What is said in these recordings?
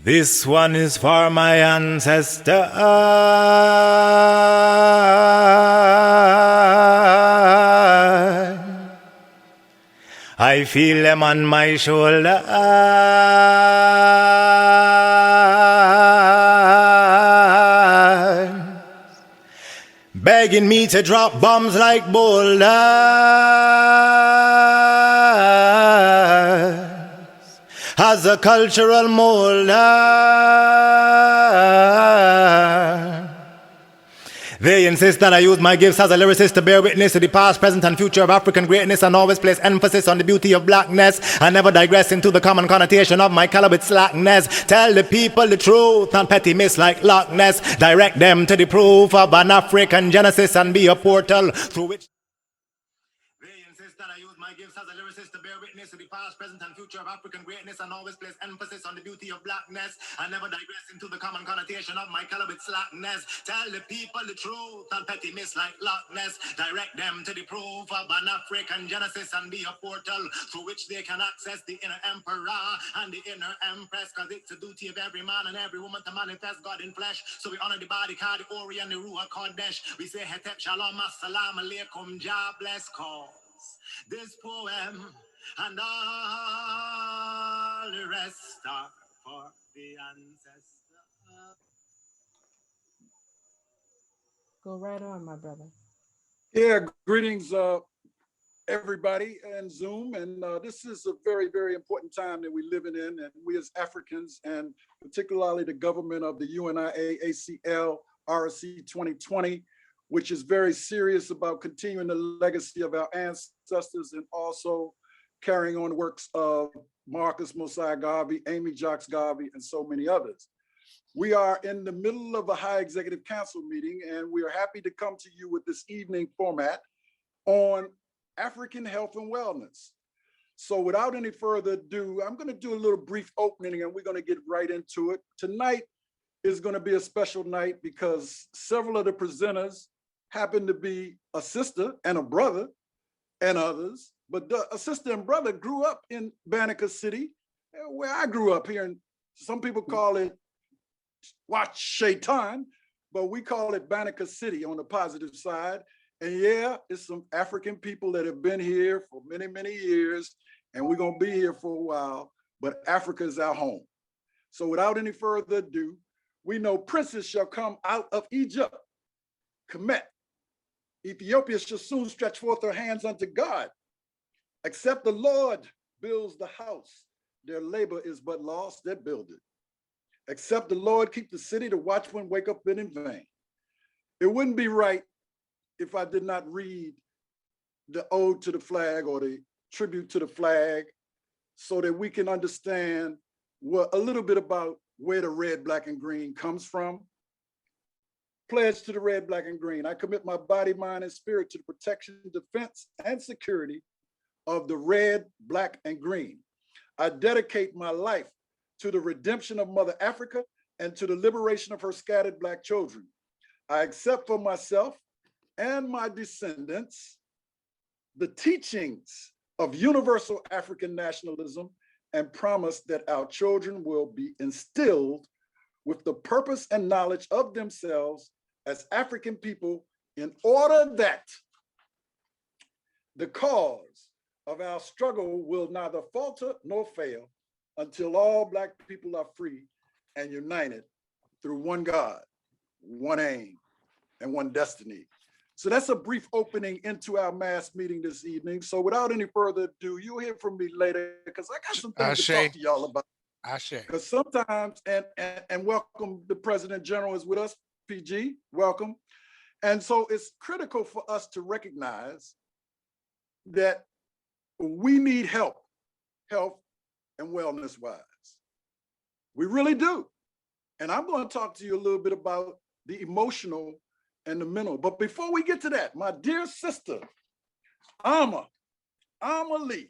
This one is for my ancestors. I feel them on my shoulder. Begging me to drop bombs like boulders. As a cultural molder. They insist that I use my gifts as a lyricist to bear witness to the past, present, and future of African greatness, and always place emphasis on the beauty of blackness. I never digress into the common connotation of my color with slackness. Tell the people the truth, not petty myths like Loch Ness. Direct them to the proof of an African genesis and be a portal through which they insist that I use my gifts as a lyricist to bear witness to the past, present, and future of African greatness, and always place emphasis on the beauty of blackness. I never digress into the common connotation of my color with slackness. Tell the people the truth, not petty myths like Loch Ness. Direct them to the proof of an African genesis and be a portal through which they can access the inner emperor and the inner empress, because it's the duty of every man and every woman to manifest God in flesh. So we honor the body, the Ori, and the Ruach Kodesh. We say Hetep Shalom, Assalamu Alaikum, Jah bless cause this poem and all the rest are for the ancestors. Go right on, my brother. Yeah, greetings, everybody in Zoom. And this is a very, very important time that we're living in. And we as Africans, and particularly the government of the UNIA-ACL RC 2020, which is very serious about continuing the legacy of our ancestors and also carrying on works of Marcus Mosiah Garvey, Amy Jocks Garvey, and so many others. We are in the middle of a high executive council meeting, and we are happy to come to you with this evening format on African health and wellness. So without any further ado, I'm going to do a little brief opening and we're going to get right into it. Tonight is going to be a special night because several of the presenters happen to be a sister and a brother and others, but a sister and brother grew up in Banneker City, where I grew up here, and some people call it Watch Shaitan, but we call it Banneker City on the positive side. And yeah, it's some African people that have been here for many, many years, and we're gonna be here for a while, but Africa is our home. So without any further ado, we know princes shall come out of Egypt. Kemet, Ethiopia shall soon stretch forth her hands unto God. Except the Lord builds the house, their labor is but lost that build it. Except the Lord keep the city, the watchman wake up in vain. It wouldn't be right if I did not read the ode to the flag or the tribute to the flag so that we can understand a little bit about where the red, black, and green comes from. Pledge to the red, black, and green. I commit my body, mind, and spirit to the protection, defense, and security of the red, black, and green. I dedicate my life to the redemption of Mother Africa and to the liberation of her scattered Black children. I accept for myself and my descendants the teachings of universal African nationalism and promise that our children will be instilled with the purpose and knowledge of themselves as African people in order that the cause of our struggle will neither falter nor fail until all Black people are free and united through one God, one aim, and one destiny. So that's a brief opening into our mass meeting this evening. So without any further ado, you'll hear from me later because I got some things to talk to y'all about. Because sometimes, and welcome, the President General is with us, PG, welcome. And so it's critical for us to recognize that we need help, health and wellness wise. We really do. And I'm going to talk to you a little bit about the emotional and the mental. But before we get to that, my dear sister, Alma Lee.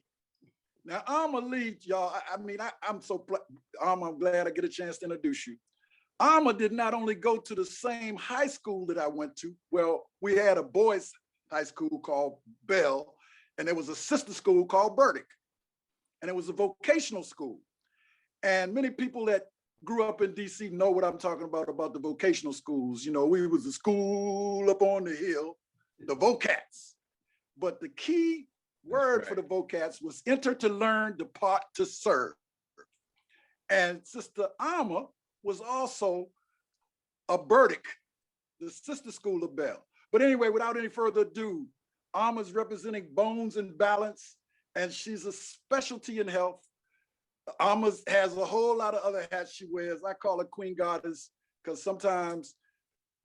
Now, Alma Lee, y'all, I'm glad I get a chance to introduce you. Alma did not only go to the same high school that I went to. Well, we had a boys' high school called Bell, and there was a sister school called Burdick, and it was a vocational school. And many people that grew up in DC know what I'm talking about the vocational schools. You know, we was a school up on the hill, the vocats. But the key word for the vocats was enter to learn, depart to serve. And Sister Alma was also a Burdick, the sister school of Bell. But anyway, without any further ado, Alma's representing bones and balance, and she's a specialty in health. Alma has a whole lot of other hats she wears. I call her Queen Goddess because sometimes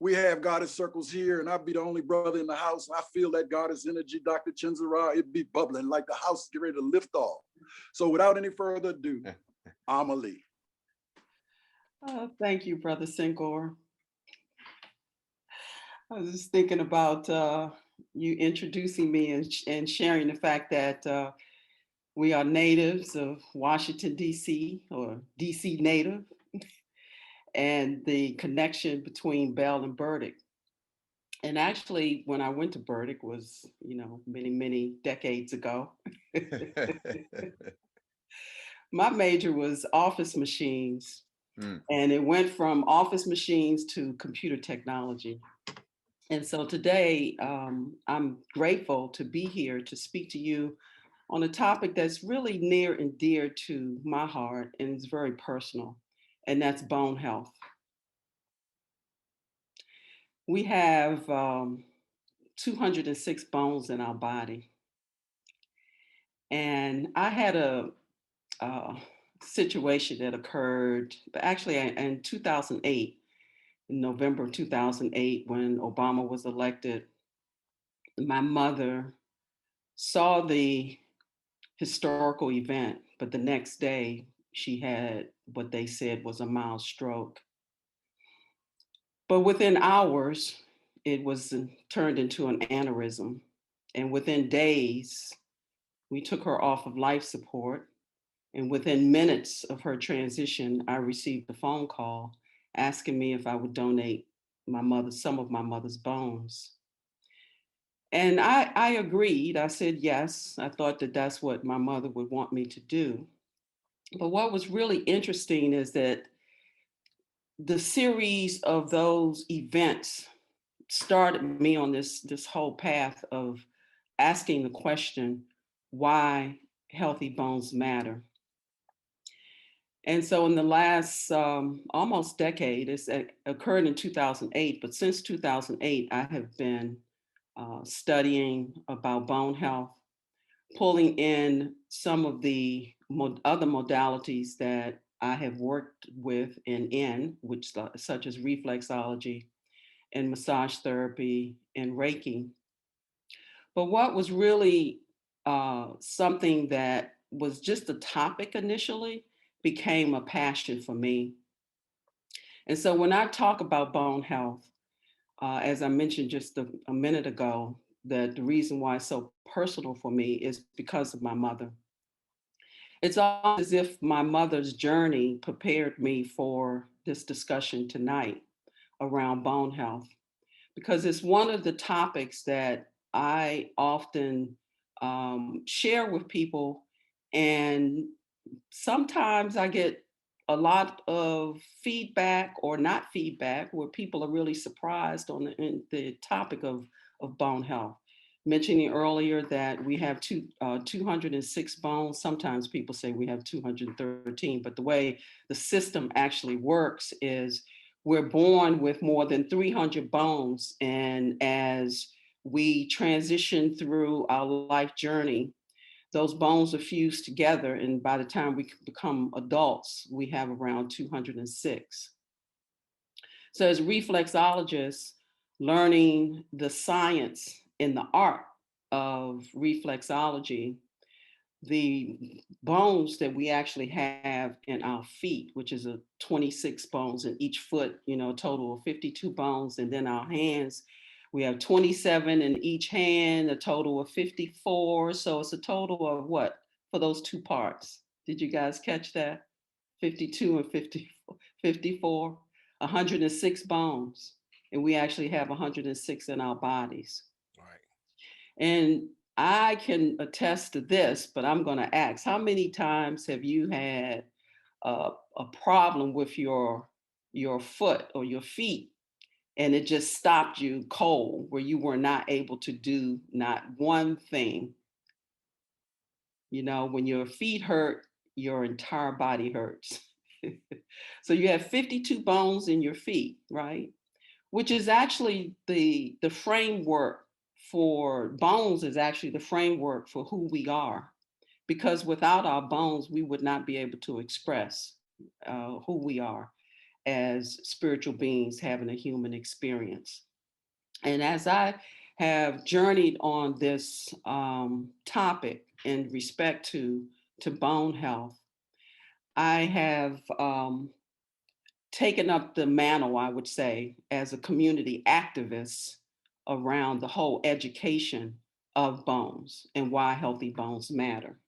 we have goddess circles here and I'd be the only brother in the house. I feel that goddess energy, Dr. ChenziRa, it'd be bubbling like the house is getting ready to lift off. So without any further ado, Alma Lee. Thank you, Brother Senghor. I was just thinking about you introducing me and sharing the fact that we are natives of Washington, D.C., or D.C. native, and the connection between Bell and Burdick. And actually, when I went to Burdick was, many, many decades ago. My major was office machines, and it went from office machines to computer technology. And so today, I'm grateful to be here to speak to you on a topic that's really near and dear to my heart, and it's very personal, and that's bone health. We have 206 bones in our body. And I had a situation that occurred, actually in 2008, in November of 2008, when Obama was elected. My mother saw the historical event, but the next day she had what they said was a mild stroke. But within hours, it was turned into an aneurysm. And within days, we took her off of life support. And within minutes of her transition, I received a phone call asking me if I would donate some of my mother's bones. And I agreed. I said yes. I thought that that's what my mother would want me to do. But what was really interesting is that the series of those events started me on this whole path of asking the question, why healthy bones matter. And so in the last almost decade, it's occurred in 2008, but since 2008, I have been studying about bone health, pulling in some of the other modalities that I have worked with which such as reflexology and massage therapy and Reiki. But what was really something that was just a topic initially became a passion for me. And so when I talk about bone health, as I mentioned just a minute ago, that the reason why it's so personal for me is because of my mother. It's almost as if my mother's journey prepared me for this discussion tonight around bone health, because it's one of the topics that I often share with people, and sometimes I get a lot of feedback or not feedback where people are really surprised on the topic of bone health. Mentioning earlier that we have 206 bones. Sometimes people say we have 213, but the way the system actually works is we're born with more than 300 bones. And as we transition through our life journey, those bones are fused together. And by the time we become adults, we have around 206. So as reflexologists, learning the science and the art of reflexology, the bones that we actually have in our feet, which is a 26 bones in each foot, a total of 52 bones. And then our hands, we have 27 in each hand, a total of 54. So it's a total of what for those two parts? Did you guys catch that? 52 and 54, 106 bones. And we actually have 106 in our bodies. Right. And I can attest to this, but I'm going to ask, how many times have you had a problem with your foot or your feet, and it just stopped you cold, where you were not able to do not one thing. You know, when your feet hurt, your entire body hurts. So you have 52 bones in your feet, right? Which is actually the framework for bones, is actually the framework for who we are. Because without our bones, we would not be able to express who we are as spiritual beings having a human experience. And as I have journeyed on this topic in respect to bone health, I have taken up the mantle, I would say, as a community activist around the whole education of bones and why healthy bones matter.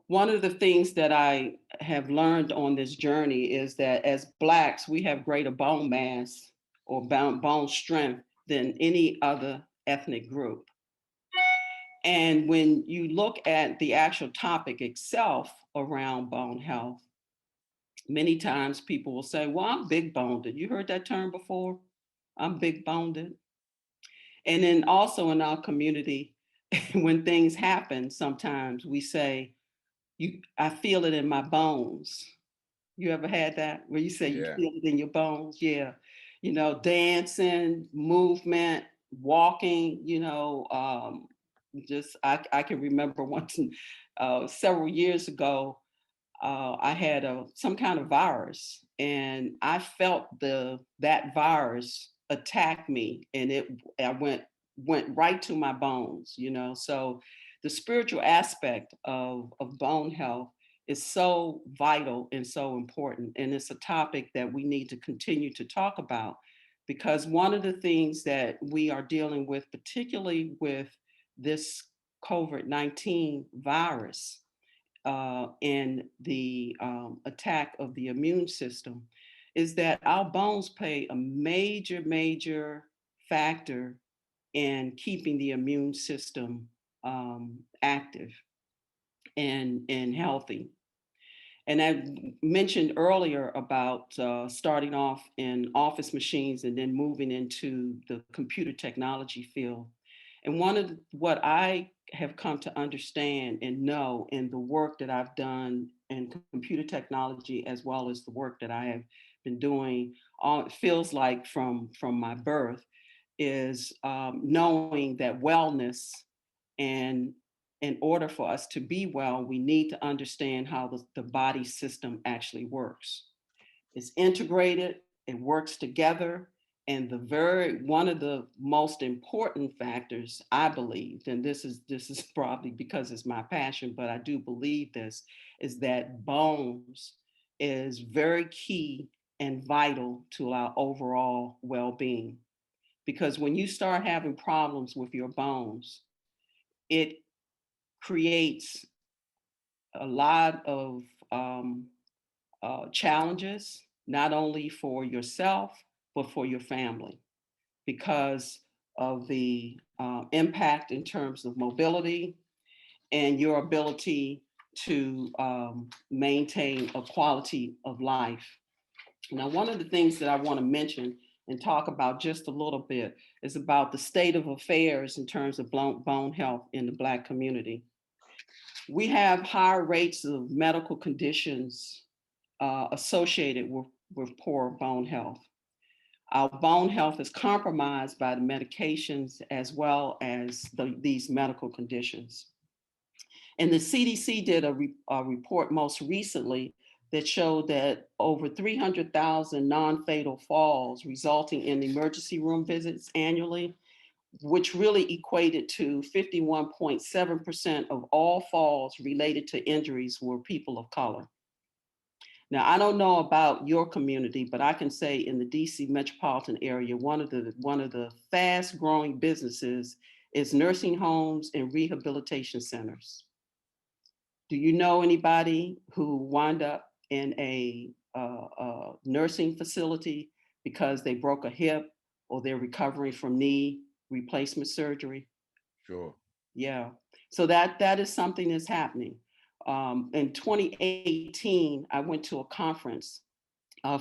One of the things that I have learned on this journey is that as Blacks, we have greater bone mass or bone strength than any other ethnic group. And when you look at the actual topic itself around bone health, many times people will say, well, I'm big boned. You heard that term before? I'm big boned. And then also in our community, when things happen, sometimes we say, I feel it in my bones. You ever had that where you say you feel it in your bones? Yeah. You know, dancing, movement, walking, you know, I can remember once several years ago, I had some kind of virus, and I felt that virus attack me, and I went right to my bones, you know. So the spiritual aspect of bone health is so vital and so important, and it's a topic that we need to continue to talk about, because one of the things that we are dealing with, particularly with this COVID-19 virus, and the attack of the immune system, is that our bones play a major factor in keeping the immune system active and healthy. And I mentioned earlier about starting off in office machines and then moving into the computer technology field. And what I have come to understand and know in the work that I've done in computer technology, as well as the work that I have been doing, it feels like from my birth, is knowing that wellness, and in order for us to be well, we need to understand how the body system actually works. It's integrated, it works together. And one of the most important factors, I believe, and this is probably because it's my passion, but I do believe this, is that bones is very key and vital to our overall well-being. Because when you start having problems with your bones, it creates a lot of challenges, not only for yourself, but for your family, because of the impact in terms of mobility and your ability to maintain a quality of life. Now, one of the things that I want to mention and talk about just a little bit is about the state of affairs in terms of bone health in the Black community. We have higher rates of medical conditions associated with poor bone health. Our bone health is compromised by the medications as well as these medical conditions. And the CDC did a report most recently that showed that over 300,000 non-fatal falls resulting in emergency room visits annually, which really equated to 51.7% of all falls related to injuries were people of color. Now, I don't know about your community, but I can say in the DC metropolitan area, one of the fast growing businesses is nursing homes and rehabilitation centers. Do you know anybody who wound up in a nursing facility because they broke a hip or they're recovering from knee replacement surgery? Sure. Yeah. So that is something that's happening. in 2018, I went to a conference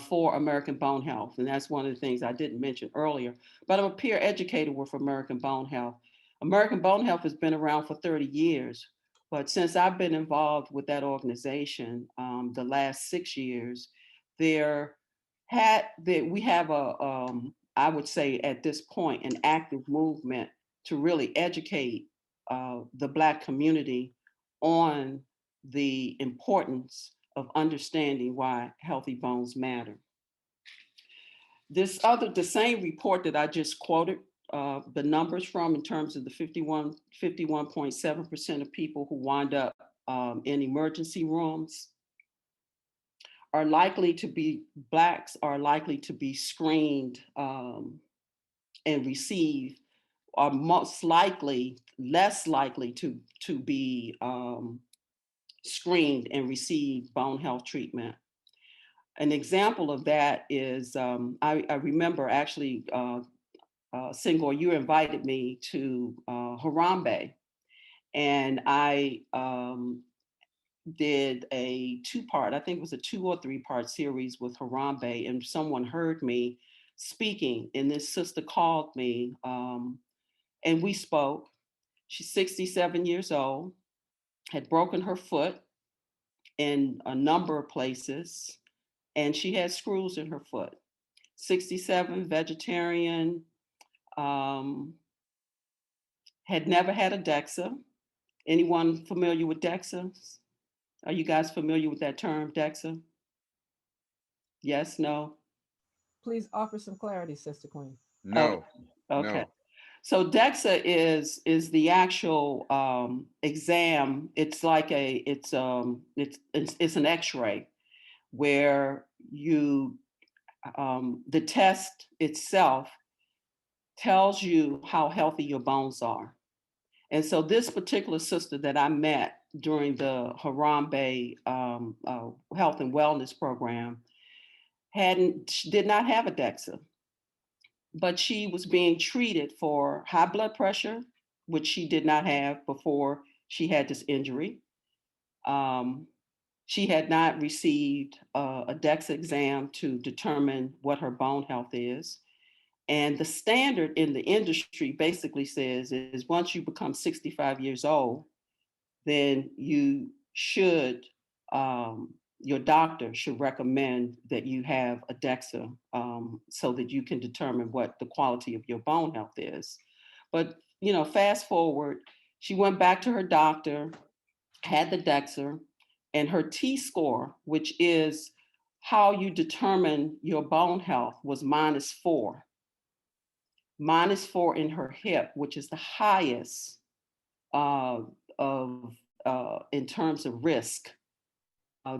for American Bone Health. And that's one of the things I didn't mention earlier, but I'm a peer educator with American Bone Health. American Bone Health has been around for 30 years, but since I've been involved with that organization, the last 6 years, we have I would say at this point, an active movement to really educate the Black community on the importance of understanding why healthy bones matter. The same report that I just quoted the numbers from in terms of the 51.7% of people who wind up in emergency rooms Blacks are likely to be screened and receive, are less likely to be screened and receive bone health treatment. An example of that is, I remember actually, Senghor, you invited me to Harambe, and I did a two-part, I think it was a 2 or 3-part series with Harambe, and someone heard me speaking, and this sister called me, and we spoke. She's 67 years old, had broken her foot in a number of places, and she had screws in her foot. 67, vegetarian, had never had a DEXA. Anyone familiar with DEXA? Are you guys familiar with that term, DEXA? Yes, no? Please offer some clarity, Sister Queen. No. Oh, okay. No. So DEXA is the actual exam. It's like it's an X-ray where you the test itself tells you how healthy your bones are. And so this particular sister that I met during the Harambe Health and Wellness Program did not have a DEXA, but she was being treated for high blood pressure, which she did not have before she had this injury. She had not received a DEXA exam to determine what her bone health is. And the standard in the industry basically says is once you become 65 years old, then you should, your doctor should recommend that you have a DEXA so that you can determine what the quality of your bone health is. But, you know, fast forward, she went back to her doctor, had the DEXA, and her T-score, which is how you determine your bone health, was -4. -4 in her hip, which is the highest in terms of risk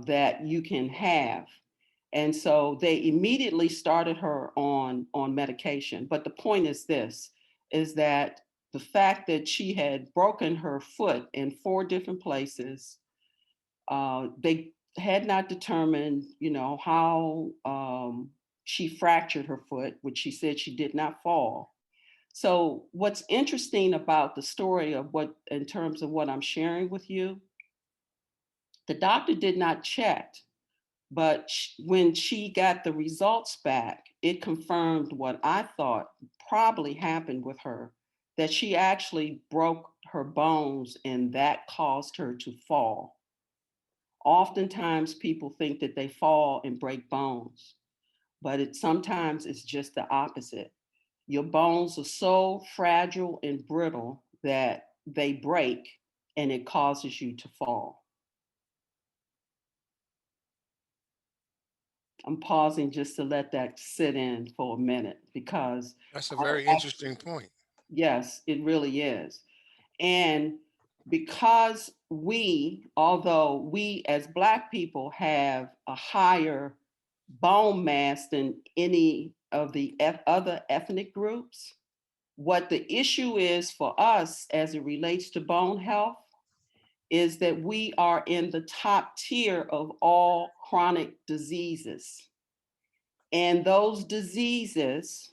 that you can have. And so they immediately started her on medication. But the point is this, is that the fact that she had broken her foot in 4 different places, they had not determined, you know, how she fractured her foot, which she said she did not fall. So what's interesting about the story of in terms of what I'm sharing with you, the doctor did not check, but when she got the results back, it confirmed what I thought probably happened with her, that she actually broke her bones and that caused her to fall. Oftentimes people think that they fall and break bones, but sometimes it's just the opposite. Your bones are so fragile and brittle that they break and it causes you to fall. I'm pausing just to let that sit in for a minute because That's a very interesting point. Yes, it really is. And because although we as Black people have a higher bone mass than any of the other ethnic groups, what the issue is for us as it relates to bone health is that we are in the top tier of all chronic diseases. And those diseases,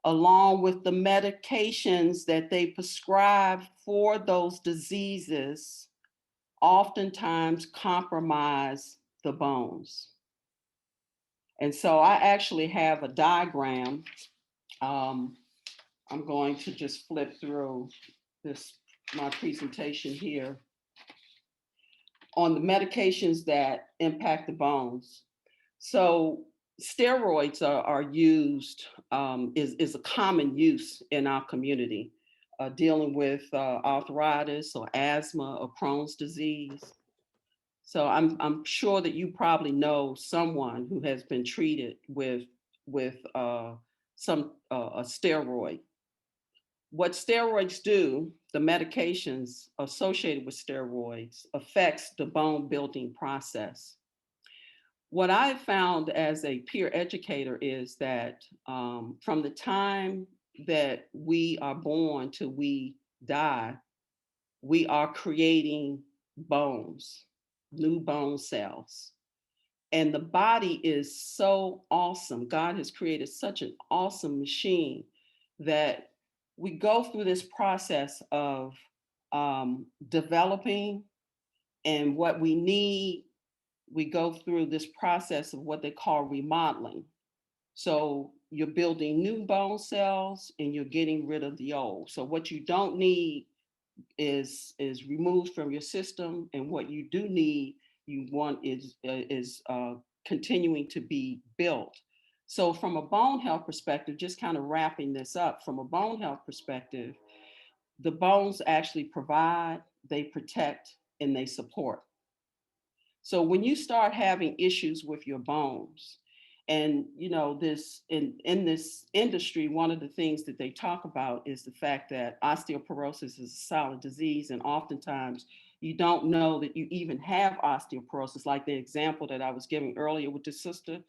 along with the medications that they prescribe for those diseases, oftentimes compromise the bones. And so I actually have a diagram. I'm going to just flip through my presentation here on the medications that impact the bones. So steroids are used, is a common use in our community, dealing with arthritis or asthma or Crohn's disease. So I'm sure that you probably know someone who has been treated with a steroid. What steroids do, the medications associated with steroids, affects the bone building process. What I found as a peer educator is that from the time that we are born till we die, we are creating bones, new bone cells. And the body is so awesome. God has created such an awesome machine that we go through this process of developing, and what we need, we go through this process of what they call remodeling. So you're building new bone cells and you're getting rid of the old. So what you don't need is removed from your system, and what you do need, you want is continuing to be built. So from a bone health perspective, just kind of wrapping this up, from a bone health perspective, the bones actually provide, they protect, and they support. So when you start having issues with your bones, and you know, this in this industry, one of the things that they talk about is the fact that osteoporosis is a silent disease, and oftentimes you don't know that you even have osteoporosis. Like the example that I was giving earlier with the sister,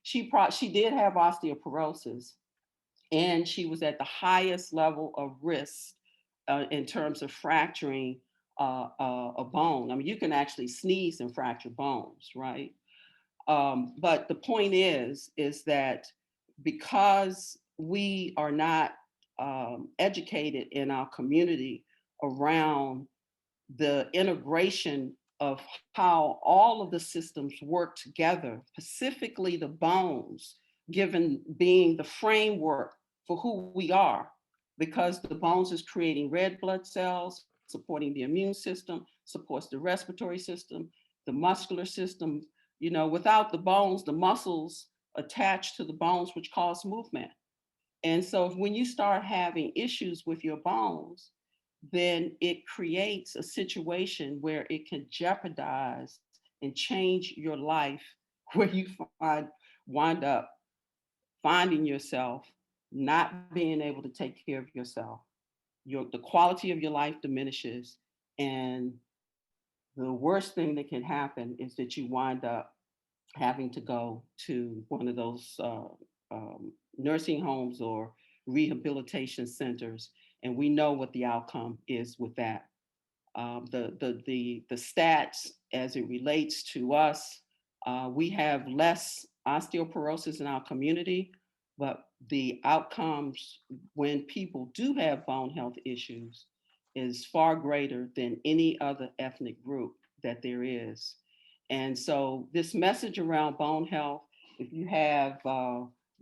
she did have osteoporosis, and she was at the highest level of risk in terms of fracturing a bone. I mean, you can actually sneeze and fracture bones, right? But the point is that because we are not educated in our community around the integration of how all of the systems work together, specifically the bones, given being the framework for who we are, because the bones is creating red blood cells, supporting the immune system, supports the respiratory system, the muscular system. You know, without the bones, the muscles attached to the bones, which cause movement. And so when you start having issues with your bones, then it creates a situation where it can jeopardize and change your life, where you wind up finding yourself not being able to take care of yourself. The quality of your life diminishes, and the worst thing that can happen is that you wind up having to go to one of those nursing homes or rehabilitation centers, and we know what the outcome is with that. The stats as it relates to us, we have less osteoporosis in our community, but the outcomes when people do have bone health issues is far greater than any other ethnic group that there is. And so this message around bone health, if you have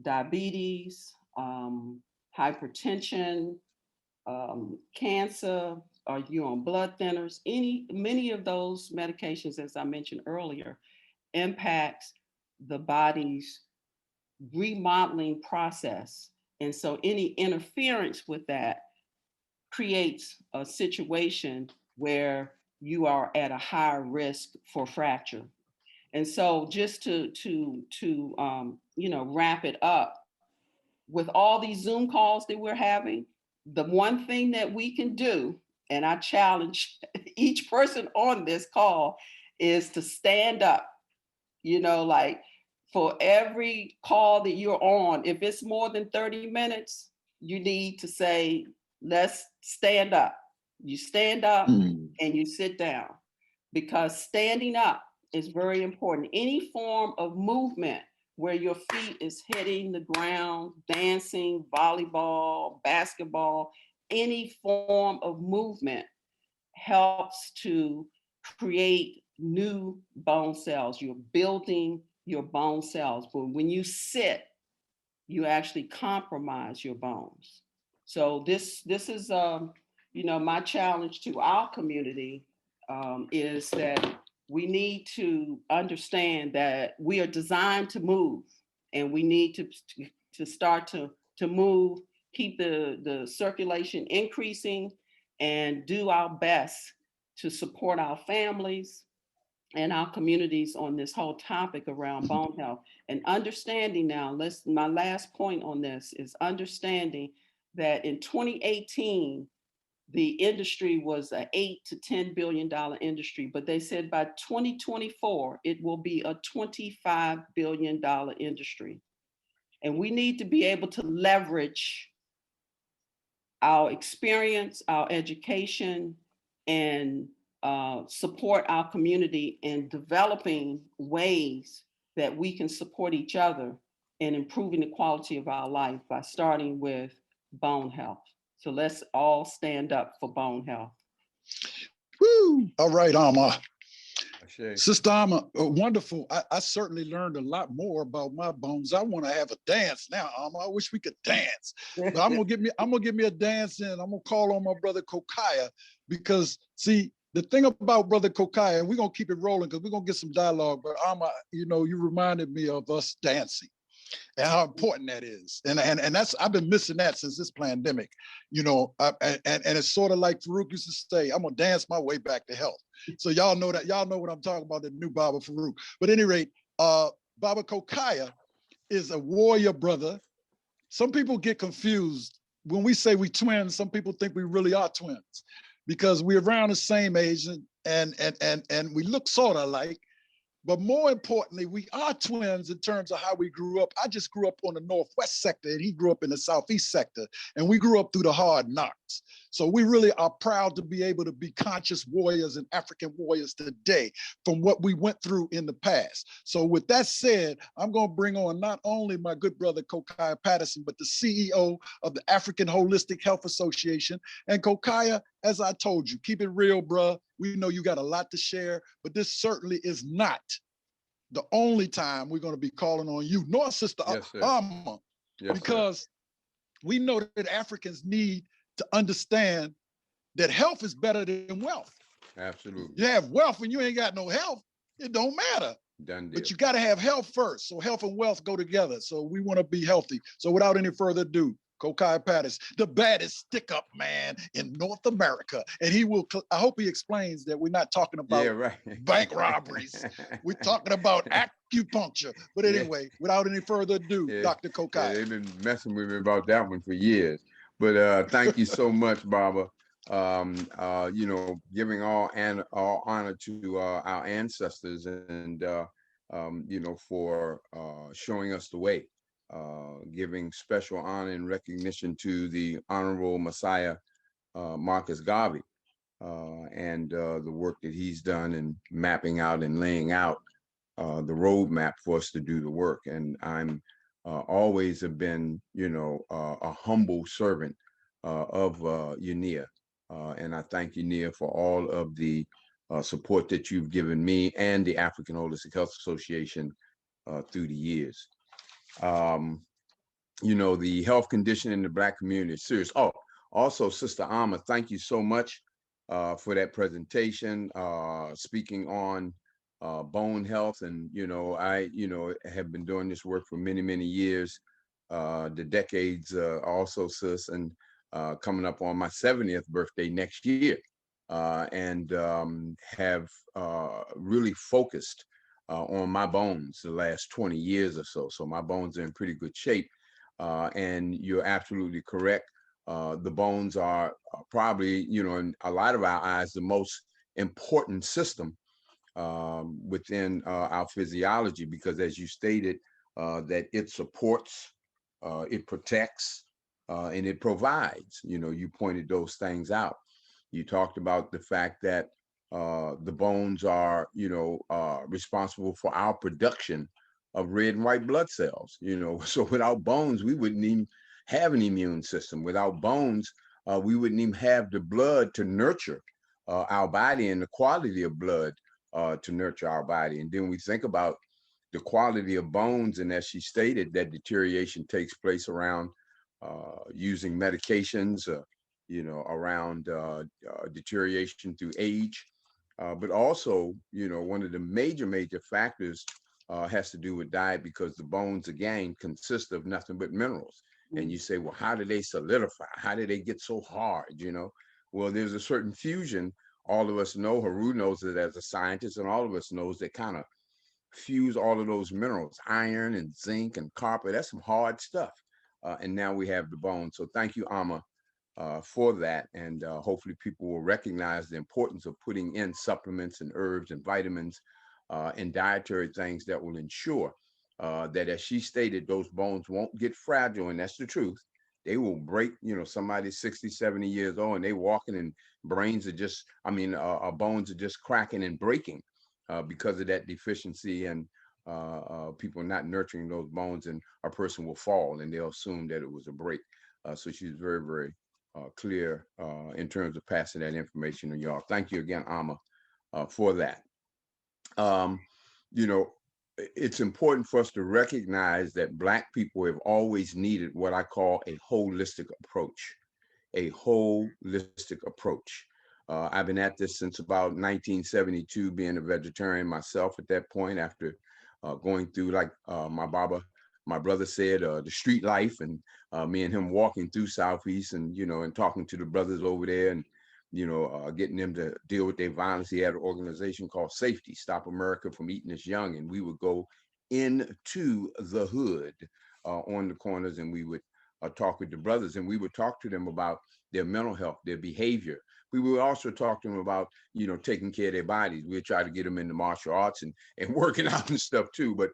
diabetes, hypertension, cancer, are you on blood thinners, many of those medications, as I mentioned earlier, impacts the body's remodeling process. And so any interference with that creates a situation where you are at a higher risk for fracture. And so just to wrap it up, with all these Zoom calls that we're having, the one thing that we can do, and I challenge each person on this call, is to stand up. You know, like for every call that you're on, if it's more than 30 minutes, you need to say, let's stand up. You stand up and you sit down, because standing up is very important. Any form of movement where your feet is hitting the ground, dancing, volleyball, basketball, any form of movement helps to create new bone cells. You're building your bone cells. But when you sit, you actually compromise your bones. So this is my challenge to our community is that we need to understand that we are designed to move, and we need to start to move, keep the circulation increasing, and do our best to support our families and our communities on this whole topic around bone health. And understanding now, my last point on this is understanding that in 2018, the industry was an $8 to $10 billion industry, but they said by 2024, it will be a $25 billion industry. And we need to be able to leverage our experience, our education, and support our community in developing ways that we can support each other in improving the quality of our life by starting with bone health. So let's all stand up for bone health. Woo! All right, Sister Alma, wonderful. I certainly learned a lot more about my bones. I want to have a dance now, Alma. I wish we could dance. But I'm gonna give me a dance, and I'm gonna call on my brother Kokayi, because see, the thing about brother Kokayi, and we're gonna keep it rolling because we're gonna get some dialogue. But Alma, you reminded me of us dancing and how important that is. And that's, I've been missing that since this pandemic, and it's sort of like Farouk used to say, I'm gonna dance my way back to health. So y'all know what I'm talking about, the new Baba Farouk. But at any rate, Baba Kokayi is a warrior brother. Some people get confused when we say we twins. Some people think we really are twins because we're around the same age and we look sort of alike. But more importantly, we are twins in terms of how we grew up. I just grew up on the Northwest sector, and he grew up in the Southeast sector, and we grew up through the hard knocks. So we really are proud to be able to be conscious warriors and African warriors today from what we went through in the past. So with that said, I'm going to bring on not only my good brother Kokayi Patterson, but the CEO of the African Holistic Health Association. And Kokayi, as I told you, keep it real, bruh. We know you got a lot to share, but this certainly is not the only time we're going to be calling on you, nor Sister Alma, because we know that Africans need to understand that health is better than wealth. Absolutely. You have wealth and you ain't got no health, it don't matter. Done deal. But you got to have health first. So health and wealth go together. So we want to be healthy. So without any further ado, Kokayi Patterson, the baddest stick-up man in North America. And I hope he explains that we're not talking about bank robberies. We're talking about acupuncture. But anyway, without any further ado, Dr. Kokayi. Yeah, they've been messing with me about that one for years. But thank you so much, Baba. Giving all honor to our ancestors and, for showing us the way. Giving special honor and recognition to the Honorable Messiah Marcus Garvey and the work that he's done in mapping out and laying out the roadmap for us to do the work. And I'm always have been, a humble servant of UNIA. And I thank UNIA for all of the support that you've given me and the African Holistic Health Association through the years. The health condition in the Black community is serious. Oh, also, Sister Alma, thank you so much for that presentation, speaking on bone health. And, I, have been doing this work for many, many years, the decades also, sis, and coming up on my 70th birthday next year, and have really focused on my bones the last 20 years or so. So my bones are in pretty good shape. And you're absolutely correct. The bones are probably, in a lot of our eyes, the most important system within our physiology, because as you stated, that it supports, it protects, and it provides. You pointed those things out. You talked about the fact that the bones are, responsible for our production of red and white blood cells. So without bones, we wouldn't even have an immune system. Without bones, we wouldn't even have the blood to nurture our body and the quality of blood to nurture our body. And then we think about the quality of bones, and as she stated, that deterioration takes place around using medications, around deterioration through age. But also, one of the major factors has to do with diet, because the bones, again, consist of nothing but minerals. And you say, well, how do they solidify? How do they get so hard? Well, there's a certain fusion. All of us know, Heru knows it as a scientist, and all of us knows that kind of fuse all of those minerals, iron and zinc and copper. That's some hard stuff. And now we have the bone. So thank you, Amma, for that. And hopefully people will recognize the importance of putting in supplements and herbs and vitamins and dietary things that will ensure that, as she stated, those bones won't get fragile. And that's the truth. They will break. Somebody's 60, 70 years old and they walking and brains are just, bones are just cracking and breaking because of that deficiency, and people not nurturing those bones, and a person will fall and they'll assume that it was a break. So she's very, very clear in terms of passing that information to y'all. Thank you again, Amma, for that. It's important for us to recognize that Black people have always needed what I call a holistic approach. A holistic approach. I've been at this since about 1972, being a vegetarian myself at that point, after going through, like my brother said, the street life, and me and him walking through Southeast, and and talking to the brothers over there, and getting them to deal with their violence. He had an organization called Safety, Stop America from Eating Us Young, and we would go into the hood on the corners, and we would talk with the brothers, and we would talk to them about their mental health, their behavior. We would also talk to them about, taking care of their bodies. We'd try to get them into martial arts and working out and stuff too. But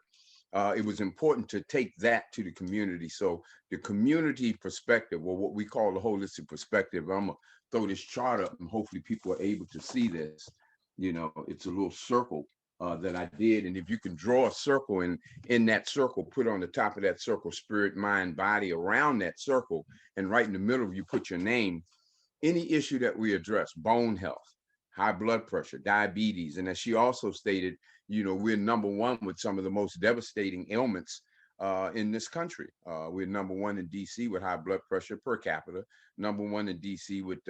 it was important to take that to the community. So the community perspective, or what we call the holistic perspective, I'm gonna throw this chart up and hopefully people are able to see this. It's a little circle that I did. And if you can draw a circle, and in that circle, put on the top of that circle, spirit, mind, body around that circle, and right in the middle, you put your name. Any issue that we address, bone health, high blood pressure, diabetes. And as she also stated, we're number one with some of the most devastating ailments in this country. We're number one in DC with high blood pressure per capita, number one in DC with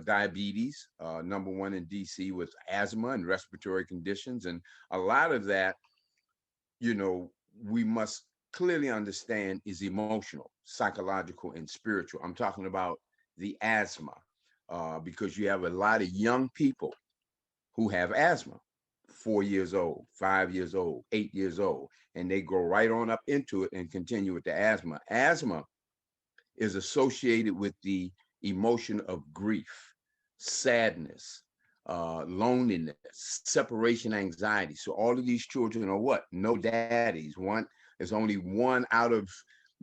diabetes, number one in DC with asthma and respiratory conditions. And a lot of that, we must clearly understand is emotional, psychological, and spiritual. I'm talking about the asthma, because you have a lot of young people who have asthma, 4 years old, 5 years old, 8 years old, and they go right on up into it and continue with the asthma. Asthma is associated with the emotion of grief, sadness, loneliness, separation anxiety. So all of these children are what? No daddies. There's only one out of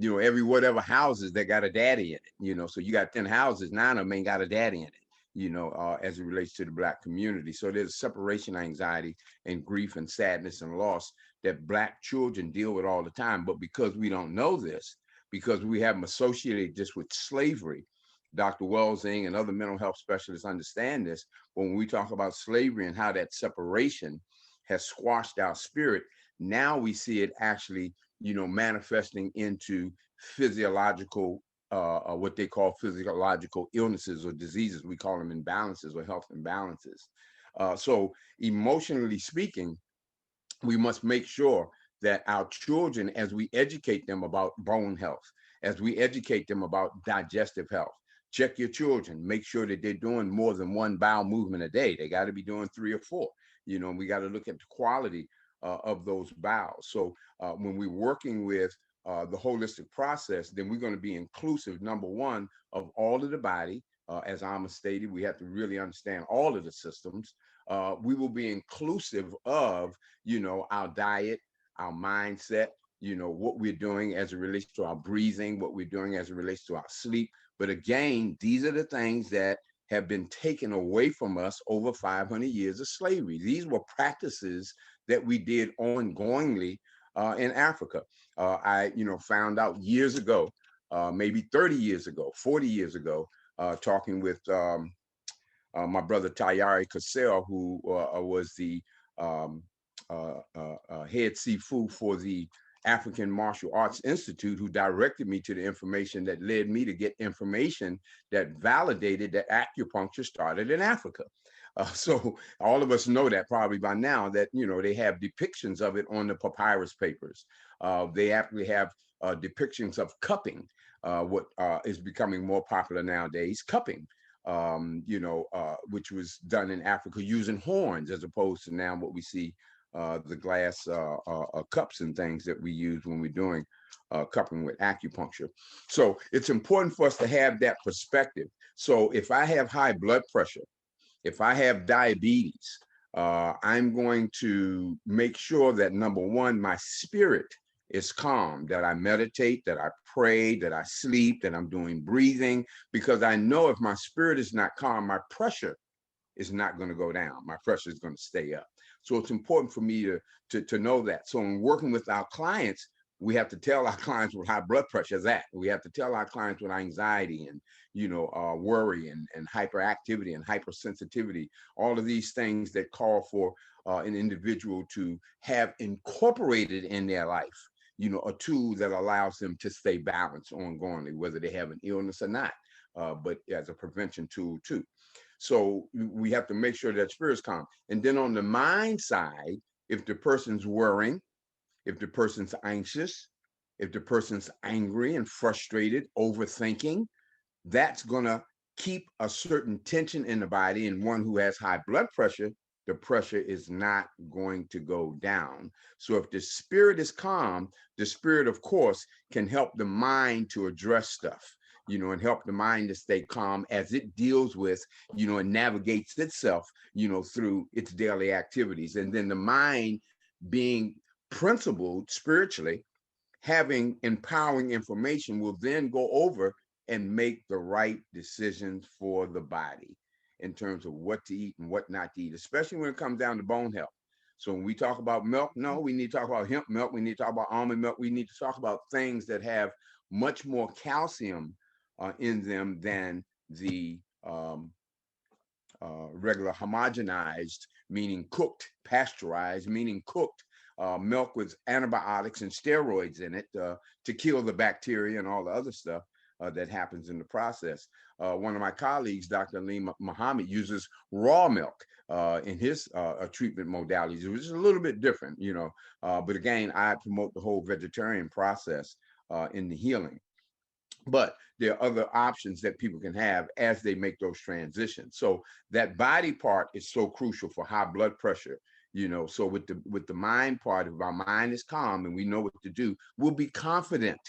every whatever houses that got a daddy in it. So you got 10 houses, 9 of them ain't got a daddy in it, as it relates to the Black community. So there's separation anxiety and grief and sadness and loss that Black children deal with all the time. But because we don't know this, because we haven't associated this with slavery, Dr. Welsing and other mental health specialists understand this. When we talk about slavery and how that separation has squashed our spirit, now we see it actually, manifesting into physiological, what they call physiological illnesses or diseases. We call them imbalances or health imbalances. So emotionally speaking, we must make sure that our children, as we educate them about bone health, as we educate them about digestive health, check your children, make sure that they're doing more than one bowel movement a day. They got to be doing 3 or 4. We got to look at the quality of those bowels. So when we're working with the holistic process, then we're going to be inclusive, number one, of all of the body. As Amma stated, we have to really understand all of the systems. We will be inclusive of, our diet, our mindset, what we're doing as it relates to our breathing, what we're doing as it relates to our sleep. But again, these are the things that have been taken away from us over 500 years of slavery. These were practices that we did ongoingly in Africa. I, found out years ago, maybe 30 years ago, 40 years ago, talking with my brother Tayari Cassell, who was the head Sifu for the African Martial Arts Institute, who directed me to the information that led me to get information that validated that acupuncture started in Africa. So all of us know that probably by now, that, you know, they have depictions of it on the papyrus papers. They actually have depictions of cupping, what is becoming more popular nowadays, cupping, you know, which was done in Africa using horns, as opposed to now what we see, the glass cups and things that we use when we're doing cupping with acupuncture. So it's important for us to have that perspective. So if I have high blood pressure, if I have diabetes, I'm going to make sure that, number one, my spirit is calm, that I meditate, that I pray, that I sleep, that I'm doing breathing, because I know if my spirit is not calm, my pressure is not going to go down. My pressure is going to stay up. So it's important for me to know that. So in working with our clients, we have to tell our clients what high blood pressure is at. We have to tell our clients what anxiety and, you know, worry and hyperactivity and hypersensitivity, all of these things that call for an individual to have incorporated in their life, you know, a tool that allows them to stay balanced ongoingly, whether they have an illness or not, but as a prevention tool too. So we have to make sure that spirit's calm. And then on the mind side, if the person's worrying, if the person's anxious, if the person's angry and frustrated, overthinking, that's going to keep a certain tension in the body. And one who has high blood pressure, the pressure is not going to go down. So if the spirit is calm, the spirit, of course, can help the mind to address stuff, you know, and help the mind to stay calm as it deals with, you know, and navigates itself, you know, through its daily activities. And then the mind being principled spiritually, having empowering information, will then go over and make the right decisions for the body in terms of what to eat and what not to eat, especially when it comes down to bone health. So when we talk about milk, no, we need to talk about hemp milk. We need to talk about almond milk. We need to talk about things that have much more calcium in them than the regular homogenized, meaning cooked, pasteurized, meaning cooked milk with antibiotics and steroids in it to kill the bacteria and all the other stuff that happens in the process. One of my colleagues, Dr. Ali Muhammad, uses raw milk in his treatment modalities, which is a little bit different, you know, but again, I promote the whole vegetarian process in the healing. But there are other options that people can have as they make those transitions. So that body part is so crucial for high blood pressure, you know. So with the mind part, if our mind is calm and we know what to do, we'll be confident,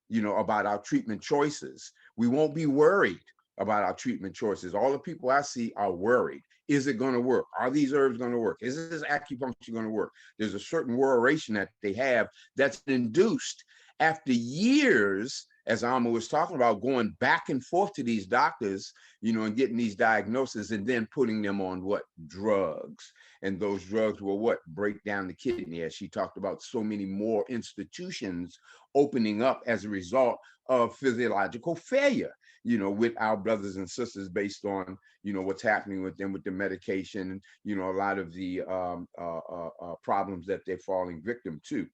you know, about our treatment choices. We won't be worried about our treatment choices. All the people I see are worried. Is it going to work? Are these herbs going to work? Is this acupuncture going to work? There's a certain worration that they have that's induced after years, as Alma was talking about, going back and forth to these doctors, you know, and getting these diagnoses and then putting them on what? Drugs. And those drugs will what? Break down the kidney, as she talked about, so many more institutions opening up as a result of physiological failure, you know, with our brothers and sisters, based on, you know, what's happening with them with the medication, you know, a lot of the problems that they're falling victim to.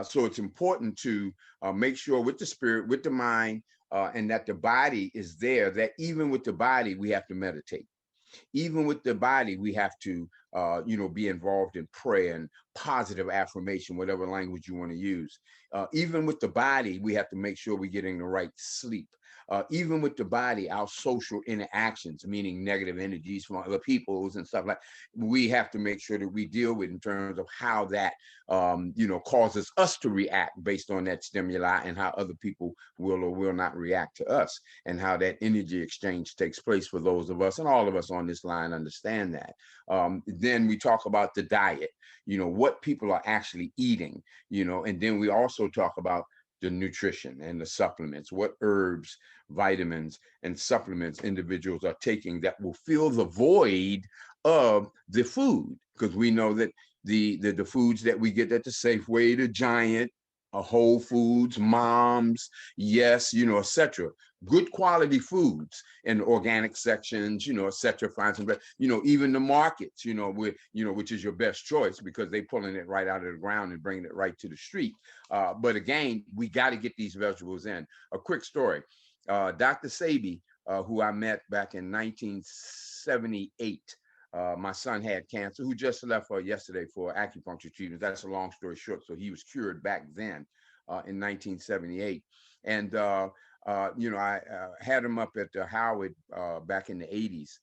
So it's important to make sure with the spirit, with the mind, and that the body is there, that even with the body, we have to meditate. Even with the body, we have to, you know, be involved in prayer and positive affirmation, whatever language you want to use. Even with the body, we have to make sure we're getting the right sleep. Even with the body, our social interactions, meaning negative energies from other peoples and stuff like, we have to make sure that we deal with in terms of how that, you know, causes us to react based on that stimuli, and how other people will or will not react to us, and how that energy exchange takes place for those of us, and all of us on this line understand that. Then we talk about the diet, you know, what people are actually eating, you know, and then we also talk about the nutrition and the supplements, what herbs, vitamins, and supplements individuals are taking that will fill the void of the food. Because we know that the foods that we get at the Safeway, the Giant, Whole Foods, Moms, Yes, etc. Good quality foods in organic sections, etc. Find some, even the markets, which is your best choice because they pulling it right out of the ground and bringing it right to the street. But again, we got to get these vegetables in. A quick story. Dr. Sabi, who I met back in 1978, my son had cancer, who just left yesterday for acupuncture treatment. That's a long story short. So he was cured back then in 1978. And, I had him up at Howard back in the 80s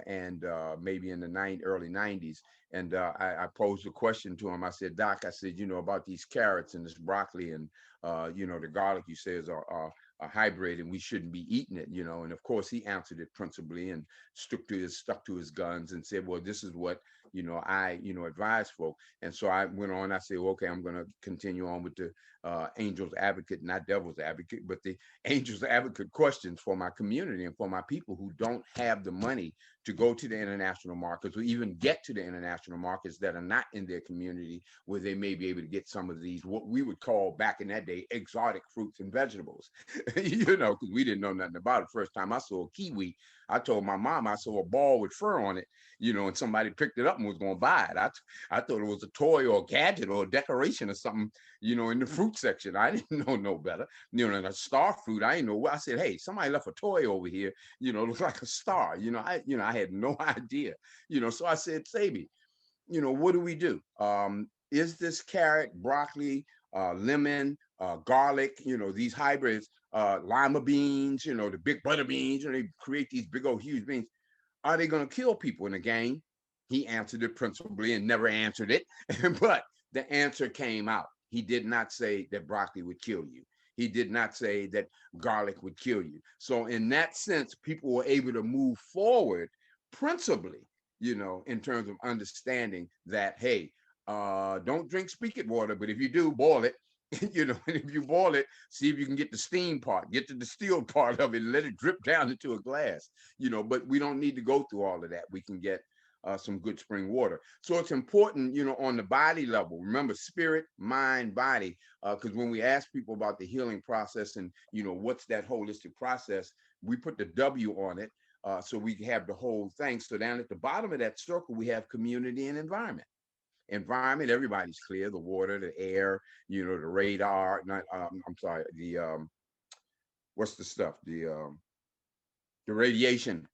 and maybe in the early 90s. And I posed a question to him. I said, Doc, I said, about these carrots and this broccoli and, the garlic you say is a hybrid and we shouldn't be eating it, and of course he answered it principally and stuck to his guns and said, well, this is what I advise folk. And so I went on, I said, well, okay, I'm going to continue on with the angel's advocate, not devil's advocate, but the angel's advocate questions for my community and for my people who don't have the money to go to the international markets or even get to the international markets that are not in their community where they may be able to get some of these, what we would call back in that day, exotic fruits and vegetables, because we didn't know nothing about it. First time I saw a kiwi, I told my mom I saw a ball with fur on it, and somebody picked it up and was going to buy it. I thought it was a toy or a gadget or a decoration or something, in the fruit section. I didn't know no better. And a star fruit, I didn't know. I said, hey, somebody left a toy over here, looks like a star. I had no idea. So I said, Sabi, what do we do? Is this carrot, broccoli, lemon, garlic, these hybrids, lima beans, the big butter beans, they create these big old huge beans. Are they going to kill people? And again, he answered it principally and never answered it. But the answer came out. He did not say that broccoli would kill you. He did not say that garlic would kill you. So in that sense, people were able to move forward principally, in terms of understanding that, hey, don't drink spigot water, but if you do, boil it. And if you boil it, see if you can get the steam part, get the distilled part of it, and let it drip down into a glass. But we don't need to go through all of that. We can get some good spring water. So it's important, on the body level. Remember, spirit, mind, body, because when we ask people about the healing process and, what's that holistic process, we put the W on it so we have the whole thing. So down at the bottom of that circle, we have community and environment. Environment, everybody's clear, the water, the air, the radar, what's the stuff? The radiation,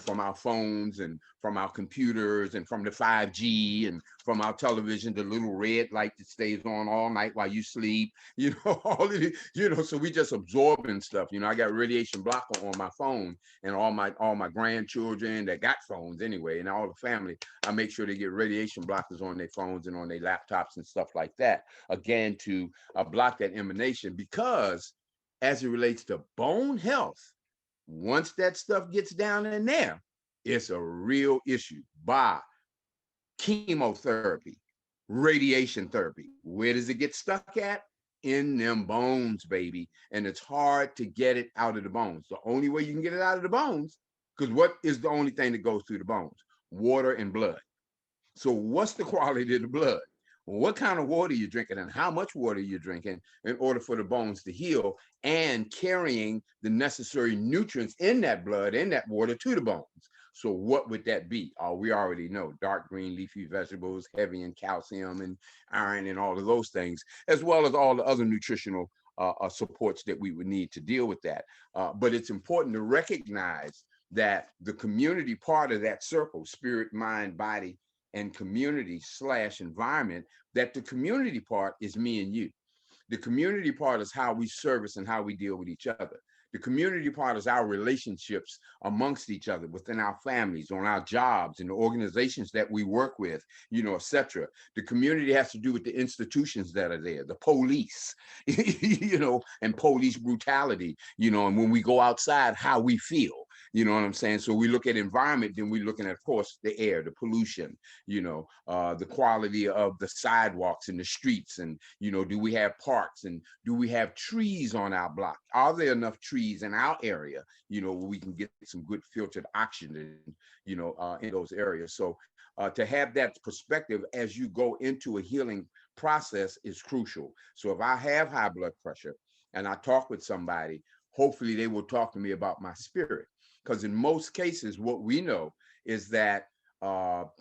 from our phones and from our computers and from the 5G and from our television, the little red light that stays on all night while you sleep, all of it, so we just absorbing stuff. I got radiation blocker on my phone and all my grandchildren that got phones anyway, and all the family, I make sure they get radiation blockers on their phones and on their laptops and stuff like that, again, to block that emanation, because as it relates to bone health, once that stuff gets down in there, it's a real issue. By chemotherapy, radiation therapy, where does it get stuck at? In them bones, baby. And it's hard to get it out of the bones. The only way you can get it out of the bones, because what is the only thing that goes through the bones? Water and blood. So what's the quality of the blood? What kind of water you're drinking and how much water you're drinking in order for the bones to heal and carrying the necessary nutrients in that blood and that water to the bones. So what would that be? We already know dark green leafy vegetables, heavy in calcium and iron and all of those things, as well as all the other nutritional supports that we would need to deal with that. But it's important to recognize that the community part of that circle, spirit, mind, body, and community / environment, that the community part is me and you. The community part is how we service and how we deal with each other. The community part is our relationships amongst each other, within our families, on our jobs, and the organizations that we work with, etc. The community has to do with the institutions that are there, the police, and police brutality, and when we go outside, how we feel. You know what I'm saying? So we look at environment, then we're looking at, of course, the air, the pollution, the quality of the sidewalks and the streets. And, do we have parks and do we have trees on our block? Are there enough trees in our area, where we can get some good filtered oxygen, in those areas? So to have that perspective as you go into a healing process is crucial. So if I have high blood pressure and I talk with somebody, hopefully they will talk to me about my spirit. Because in most cases, what we know is that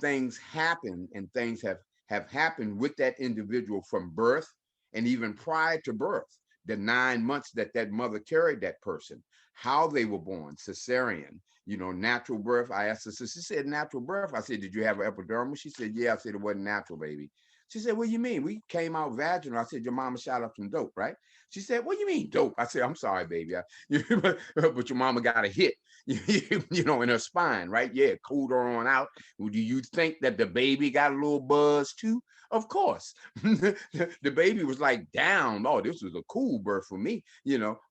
things happen, and things have happened with that individual from birth and even prior to birth. The 9 months that that mother carried that person, how they were born, cesarean, natural birth. I asked her, she said natural birth. I said, did you have an epidural? She said, yeah. I said, it wasn't natural, baby. She said, what do you mean? We came out vaginal. I said, your mama shot up some dope, right? She said, what do you mean dope? I said, I'm sorry, baby. But your mama got a hit, in her spine, right? Yeah, cooled her on out. Well, do you think that the baby got a little buzz too? Of course. The baby was like down. Oh, this was a cool birth for me,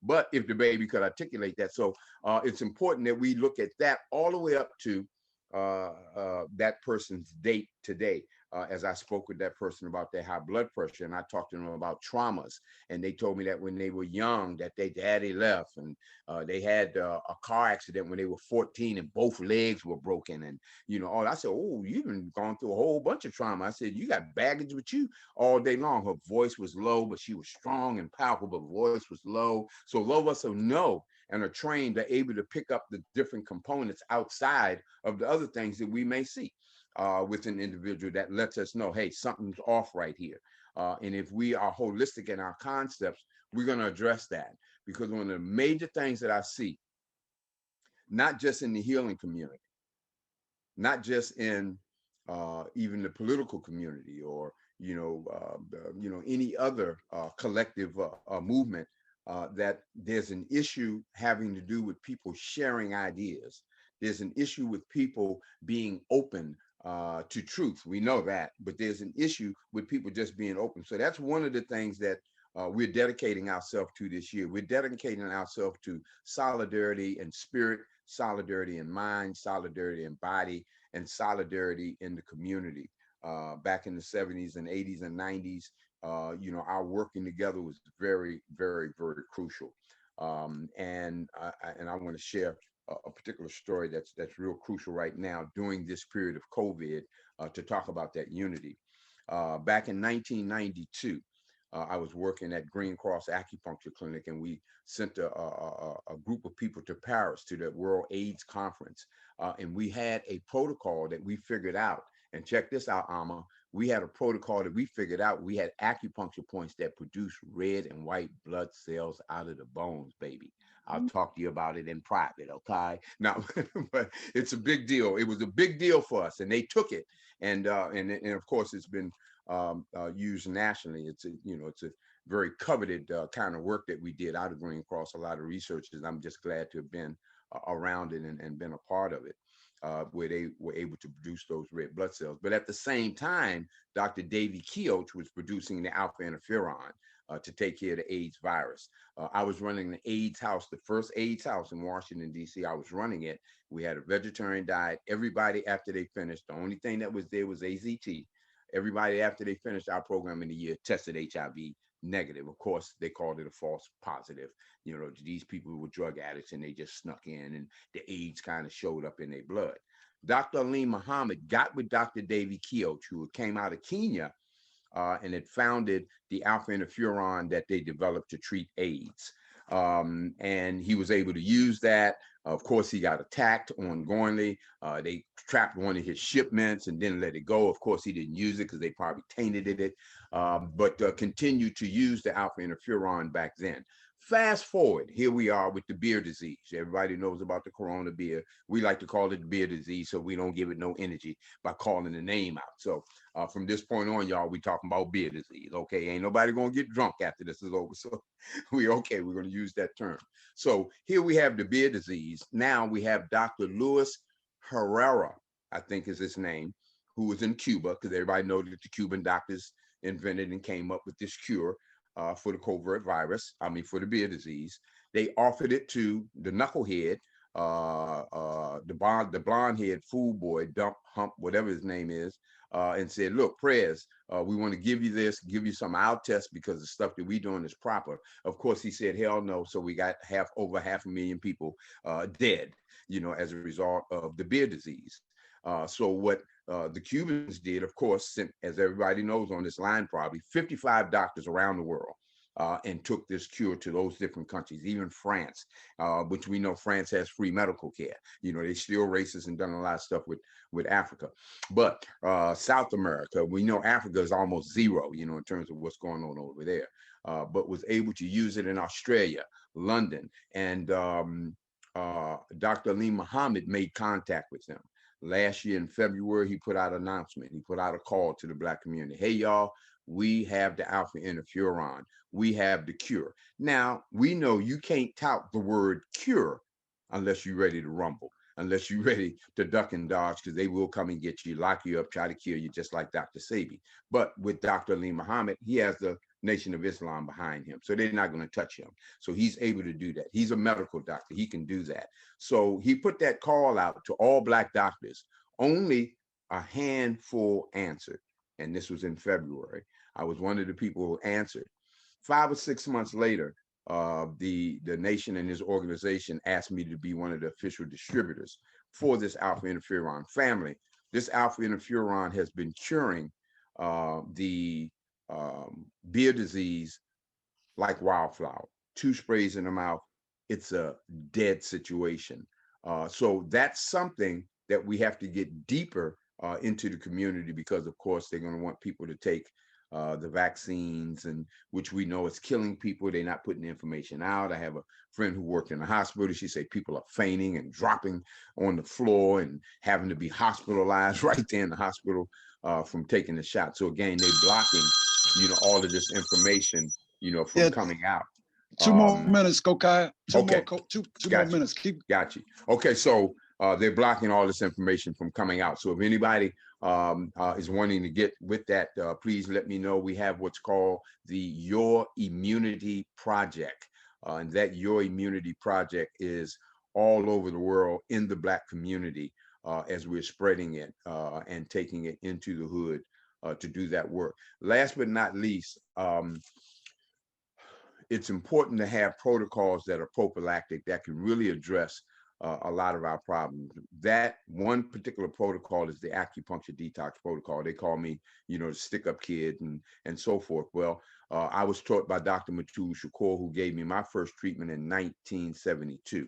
but if the baby could articulate that. So it's important that we look at that all the way up to that person's date today. As I spoke with that person about their high blood pressure, and I talked to them about traumas, and they told me that when they were young, that their daddy left, and they had a car accident when they were 14, and both legs were broken, and all. I said, oh, you've been gone through a whole bunch of trauma. I said, you got baggage with you all day long. Her voice was low, but she was strong and powerful, but voice was low. So low of us who know and are trained, they're able to pick up the different components outside of the other things that we may see with an individual that lets us know, hey, something's off right here. And if we are holistic in our concepts, we're going to address that. Because one of the major things that I see, not just in the healing community, not just in even the political community, or any other collective movement, that there's an issue having to do with people sharing ideas. There's an issue with people being open to truth. We know that, but there's an issue with people just being open. So that's one of the things that we're dedicating ourselves to this year. We're dedicating ourselves to solidarity in spirit, solidarity in mind, solidarity in body, and solidarity in the community. Back in the 70s and 80s and 90s, our working together was very, very, very crucial. And I want to share a particular story that's real crucial right now during this period of COVID, to talk about that unity. Back in 1992, I was working at Green Cross Acupuncture Clinic, and we sent a group of people to Paris to the World AIDS Conference. And we had a protocol that we figured out. And check this out, Amma. We had a protocol that we figured out. We had acupuncture points that produce red and white blood cells out of the bones, baby. I'll talk to you about it in private, okay? Now, but it's a big deal. It was a big deal for us, and they took it, and of course, it's been used nationally. It's a very coveted kind of work that we did out of Green Cross. A lot of researchers. I'm just glad to have been around it and been a part of it, where they were able to produce those red blood cells. But at the same time, Dr. Davy Keoch was producing the alpha interferon to take care of the AIDS virus. I was running the AIDS house, the first AIDS house in Washington, D.C. I was running it. We had a vegetarian diet. Everybody, after they finished, the only thing that was there was AZT. Everybody, after they finished our program in the year, tested HIV negative. Of course, they called it a false positive. These people were drug addicts, and they just snuck in, and the AIDS kind of showed up in their blood. Dr. Ali Muhammad got with Dr. Davy Keoch, who came out of Kenya, and had founded the alpha interferon that they developed to treat AIDS. And he was able to use that. Of course, he got attacked ongoingly. They trapped one of his shipments and didn't let it go. Of course, he didn't use it because they probably tainted it, but continued to use the alpha interferon back then. Fast forward, here we are with the beer disease. Everybody knows about the corona beer. We like to call it the beer disease, so we don't give it no energy by calling the name out. So from this point on, y'all, we talking about beer disease. Okay, ain't nobody gonna get drunk after this is over. So we're gonna use that term. So here we have the beer disease. Now we have Dr. Luis Herrera, I think is his name, who was in Cuba, because everybody knows that the Cuban doctors invented and came up with this cure for the covert virus, for the beer disease. They offered it to the knucklehead, the blonde head fool boy, Dump, Hump, whatever his name is, and said, look, Prez, we want to give you this, give you some our test, because the stuff that we doing is proper. Of course, he said, hell no. So we got over 500,000 people dead, as a result of the beer disease. So what the Cubans did, of course, sent, as everybody knows on this line, probably 55 doctors around the world and took this cure to those different countries, even France, which we know France has free medical care. You know, they still racist and done a lot of stuff with Africa. But South America, we know Africa is almost zero, you know, in terms of what's going on over there, but was able to use it in Australia, London, and Dr. Ali Muhammad made contact with them. Last year in February, he put out an announcement. He put out a call to the Black community. Hey, y'all, we have the alpha interferon. We have the cure. Now, we know you can't tout the word cure unless you're ready to rumble, unless you're ready to duck and dodge, because they will come and get you, lock you up, try to kill you, just like Dr. Sebi. But with Dr. Ali Muhammad, he has the Nation of Islam behind him, so they're not going to touch him. So he's able to do that. He's a medical doctor. He can do that. So he put that call out to all Black doctors. Only a handful answered, and this was in February. I was one of the people who answered. 5 or 6 months later, the nation and his organization asked me to be one of the official distributors for this alpha interferon family. This alpha interferon has been curing the beer disease like wildflower. 2 sprays in the mouth, it's a dead situation. So that's something that we have to get deeper into the community, because of course they're going to want people to take the vaccines, and which we know is killing people. They're not putting the information out. I have a friend who worked in a hospital. She said people are fainting and dropping on the floor and having to be hospitalized right there in the hospital from taking the shot. So again, they're blocking, you know, all of this information, you know, from coming out. 2 more minutes, Kokayi. Two more you. minutes. Got you. Okay, so they're blocking all this information from coming out. So if anybody is wanting to get with that, please let me know. We have what's called the Your Immunity Project. And that Your Immunity Project is all over the world in the Black community as we're spreading it and taking it into the hood to do that work. Last but not least, it's important to have protocols that are prophylactic that can really address a lot of our problems. That one particular protocol is the acupuncture detox protocol. They call me, you know, the stick-up kid and so forth. Well, I was taught by Dr. Mutulu Shakur, who gave me my first treatment in 1972.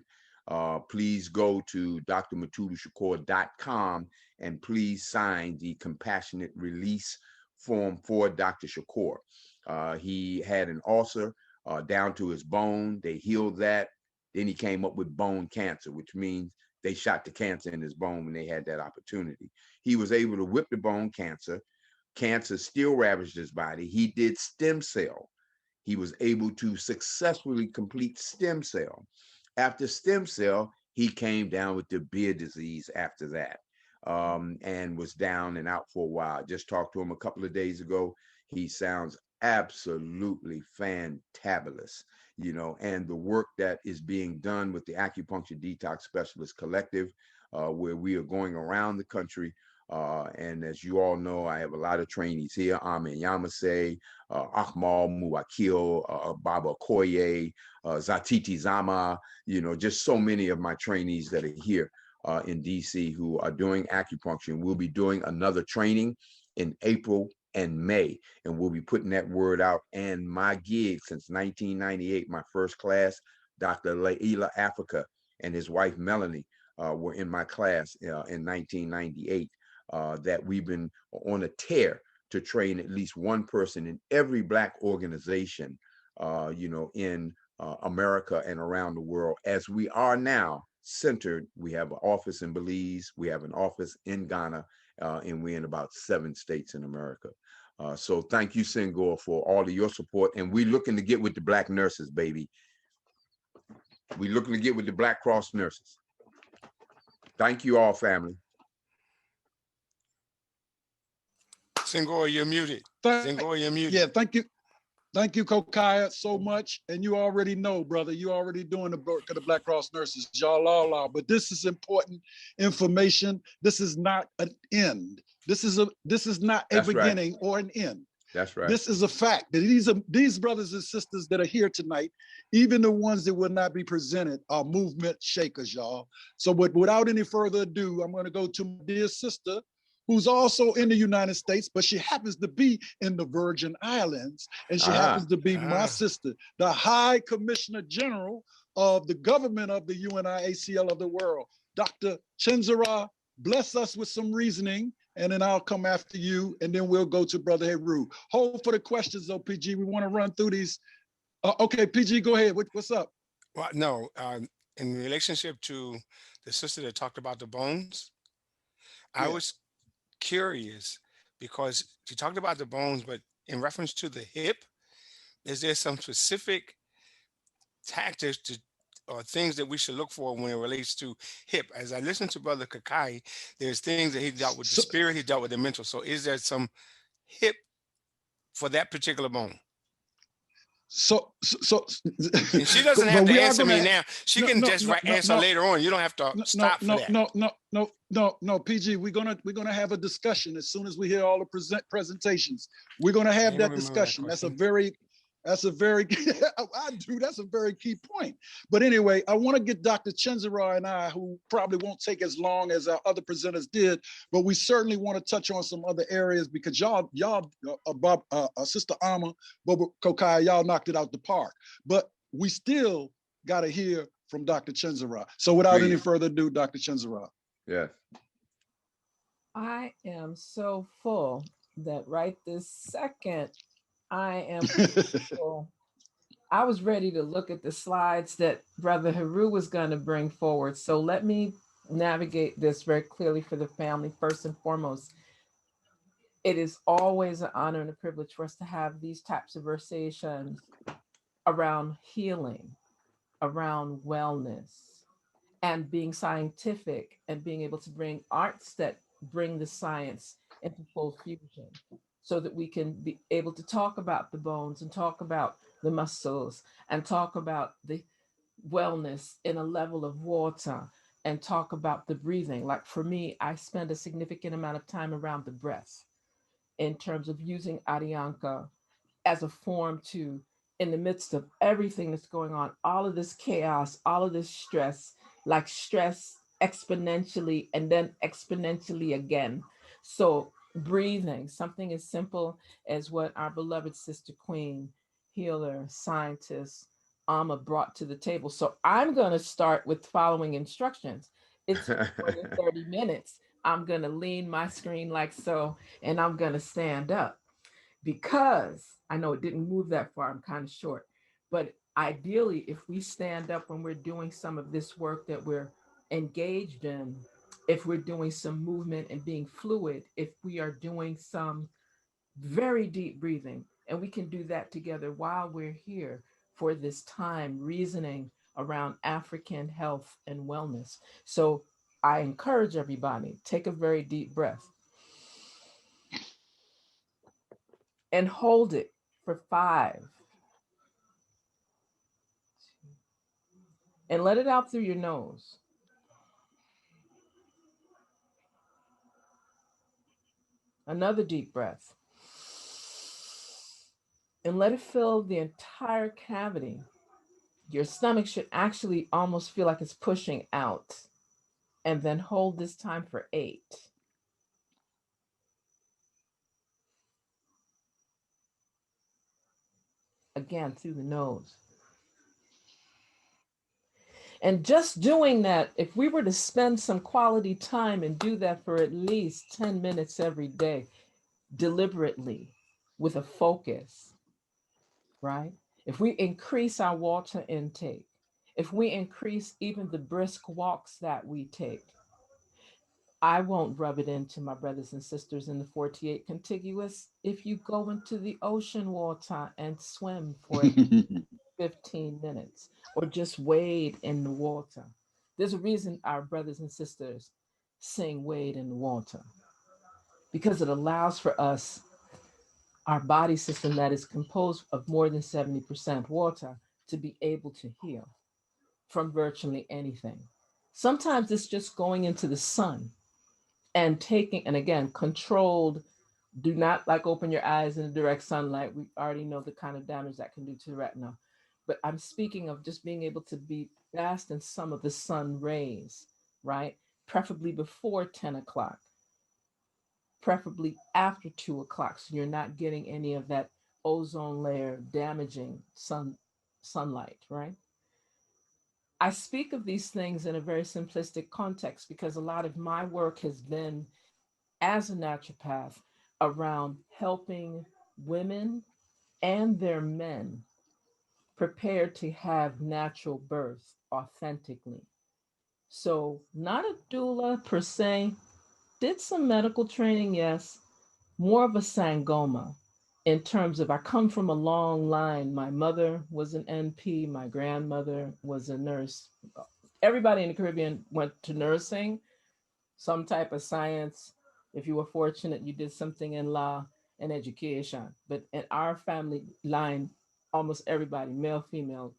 Please go to drmutuluShakur.com and please sign the compassionate release form for Dr. Shakur. He had an ulcer down to his bone. They healed that. Then he came up with bone cancer, which means they shot the cancer in his bone when they had that opportunity. He was able to whip the bone cancer. Cancer still ravaged his body. He did stem cell. He was able to successfully complete stem cell. After stem cell, he came down with the beer disease after that, and was down and out for a while. I just talked to him a couple of days ago. He sounds absolutely fantabulous, you know, and the work that is being done with the Acupuncture Detox Specialist Collective, where we are going around the country. And as you all know, I have a lot of trainees here, Amin Yamase, Akmal Muwakil, Baba Koye, Zatiti Zama, you know, just so many of my trainees that are here in DC who are doing acupuncture. And we'll be doing another training in April and May, and we'll be putting that word out. And my gig since 1998, my first class, Dr. Laila Africa and his wife Melanie were in my class in 1998. That we've been on a tear to train at least one person in every Black organization, you know, in America and around the world, as we are now centered. We have an office in Belize, we have an office in Ghana, and we're in about 7 states in America. So thank you, Senghor, for all of your support. And we're looking to get with the Black nurses, baby. We're looking to get with the Black Cross nurses. Thank you all, family. Senghor, you're muted. Senghor, you're muted. Yeah, thank you. Thank you, Kokayi, so much. And you already know, brother, you already doing the work of the Black Cross nurses. Y'all all are. But this is important information. This is not an end. This is not a beginning or an end. That's right. This is a fact. These brothers and sisters that are here tonight, even the ones that will not be presented, are movement shakers, y'all. So without any further ado, I'm going to go to my dear sister, who's also in the United States, but she happens to be in the Virgin Islands. And she happens to be my sister, the High Commissioner General of the government of the UNIA-ACL of the world. Dr. ChenziRa, bless us with some reasoning, and then I'll come after you, and then we'll go to Brother Heru. Hold for the questions though, PG. We want to run through these. Okay, PG, go ahead. What's up? Well, no, in relationship to the sister that talked about the bones, I was curious because she talked about the bones, but in reference to the hip, is there some specific tactics or things that we should look for when it relates to hip? As I listened to Brother Kokayi, there's things that he dealt with the spirit, he dealt with the mental. So is there some hip for that particular bone? And she doesn't have to answer me now. She can just answer later on. You don't have to stop for that. No, PG. We're gonna have a discussion as soon as we hear all the presentations. We're gonna have that discussion. That's a very That's a very, that's a very key point. But anyway, I want to get Dr. ChenziRa and I, who probably won't take as long as our other presenters did, but we certainly want to touch on some other areas because y'all, Sister Alma, Baba Kokayi, y'all knocked it out the park. But we still got to hear from Dr. ChenziRa. So without any further ado, Dr. ChenziRa. Yes. I am so full that right this second, I am full. I was ready to look at the slides that Brother Heru was going to bring forward. So let me navigate this very clearly for the family. First and foremost, it is always an honor and a privilege for us to have these types of conversations around healing, around wellness, and being scientific and being able to bring arts that bring the science into full fusion so that we can be able to talk about the bones and talk about the muscles and talk about the wellness in a level of water and talk about the breathing. Like for me, I spend a significant amount of time around the breath in terms of using Adianka as a form to, in the midst of everything that's going on, all of this chaos, all of this stress, like stress exponentially and then exponentially again. So breathing, something as simple as what our beloved Sister Queen, healer, scientist, Alma brought to the table. So I'm going to start with following instructions. It's 30 minutes. I'm going to lean my screen like so, and I'm going to stand up because I know it didn't move that far. I'm kind of short, but ideally, if we stand up when we're doing some of this work that we're engaged in, if we're doing some movement and being fluid, if we are doing some very deep breathing, and we can do that together while we're here for this time reasoning around African health and wellness. So I encourage everybody, take a very deep breath and hold it for 5. And let it out through your nose. Another deep breath. And let it fill the entire cavity. Your stomach should actually almost feel like it's pushing out. And then hold this time for 8. Again, through the nose. And just doing that, if we were to spend some quality time and do that for at least 10 minutes every day, deliberately, with a focus, right? If we increase our water intake, if we increase even the brisk walks that we take, I won't rub it into my brothers and sisters in the 48 contiguous. If you go into the ocean water and swim for 15 minutes or just wade in the water. There's a reason our brothers and sisters sing wade in the water, because it allows for us, our body system that is composed of more than 70% water, to be able to heal from virtually anything. Sometimes it's just going into the sun and taking, and again, controlled, do not like open your eyes in the direct sunlight. We already know the kind of damage that can do to the retina. But I'm speaking of just being able to be basked in some of the sun rays, right? Preferably before 10 o'clock. preferably after 2 o'clock, so you're not getting any of that ozone layer damaging sunlight, right? I speak of these things in a very simplistic context because a lot of my work has been as a naturopath around helping women and their men prepare to have natural birth authentically. So, not a doula per se, did some medical training, yes, more of a Sangoma in terms of I come from a long line. My mother was an NP, my grandmother was a nurse. Everybody in the Caribbean went to nursing, some type of science. If you were fortunate, you did something in law and education. But in our family line, almost everybody, male, female,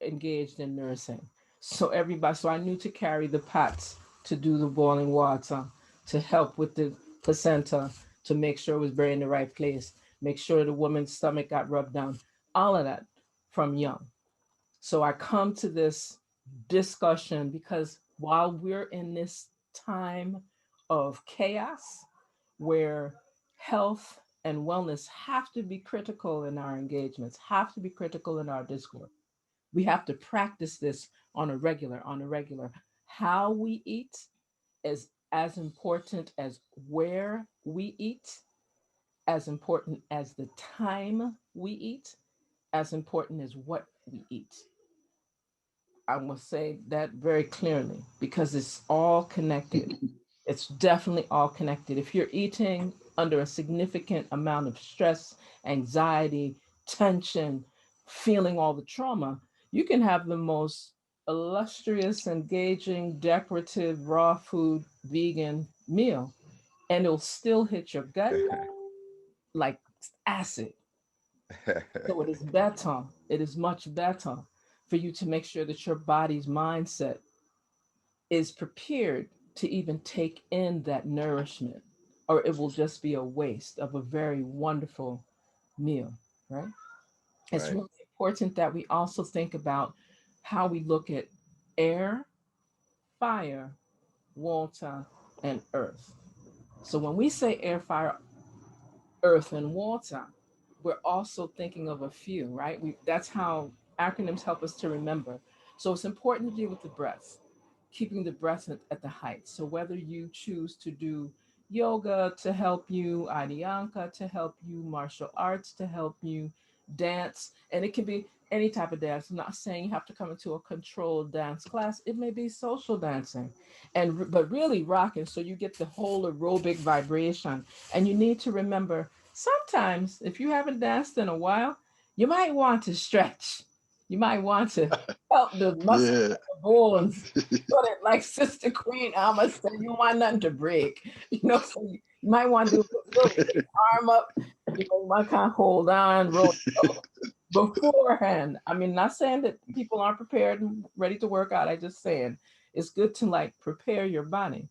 engaged in nursing. So everybody, so I knew to carry the pots to do the boiling water, to help with the placenta, to make sure it was buried in the right place, make sure the woman's stomach got rubbed down, all of that from young. So I come to this discussion because while we're in this time of chaos where health and wellness have to be critical in our engagements, have to be critical in our discourse. We have to practice this on a regular. How we eat is as important as where we eat, as important as the time we eat, as important as what we eat. I must say that very clearly because it's all connected. It's definitely all connected. If you're eating under a significant amount of stress, anxiety, tension, feeling all the trauma, you can have the most illustrious, engaging, decorative, raw food, vegan meal, and it'll still hit your gut like acid. So it is better, it is much better for you to make sure that your body's mindset is prepared to even take in that nourishment, or it will just be a waste of a very wonderful meal, right? It's Right. really important that we also think about how we look at air, fire, water, and earth. So when we say air, fire, earth, and water, we're also thinking of a few, right? That's how acronyms help us to remember. So it's important to deal with the breath, keeping the breath at the height. So whether you choose to do yoga to help you, Adyanka to help you, martial arts to help you, dance, and it can be any type of dance. I'm not saying you have to come into a controlled dance class. It may be social dancing, but really rocking so you get the whole aerobic vibration. And you need to remember sometimes if you haven't danced in a while, you might want to stretch. You might want to help the muscles Yeah. of the bones. But it, like Sister Queen Alma said, you want nothing to break. So you might want to do a little arm up. You might kind of hold on, roll beforehand. I mean, not saying that people aren't prepared and ready to work out. I just saying it's good to like prepare your body.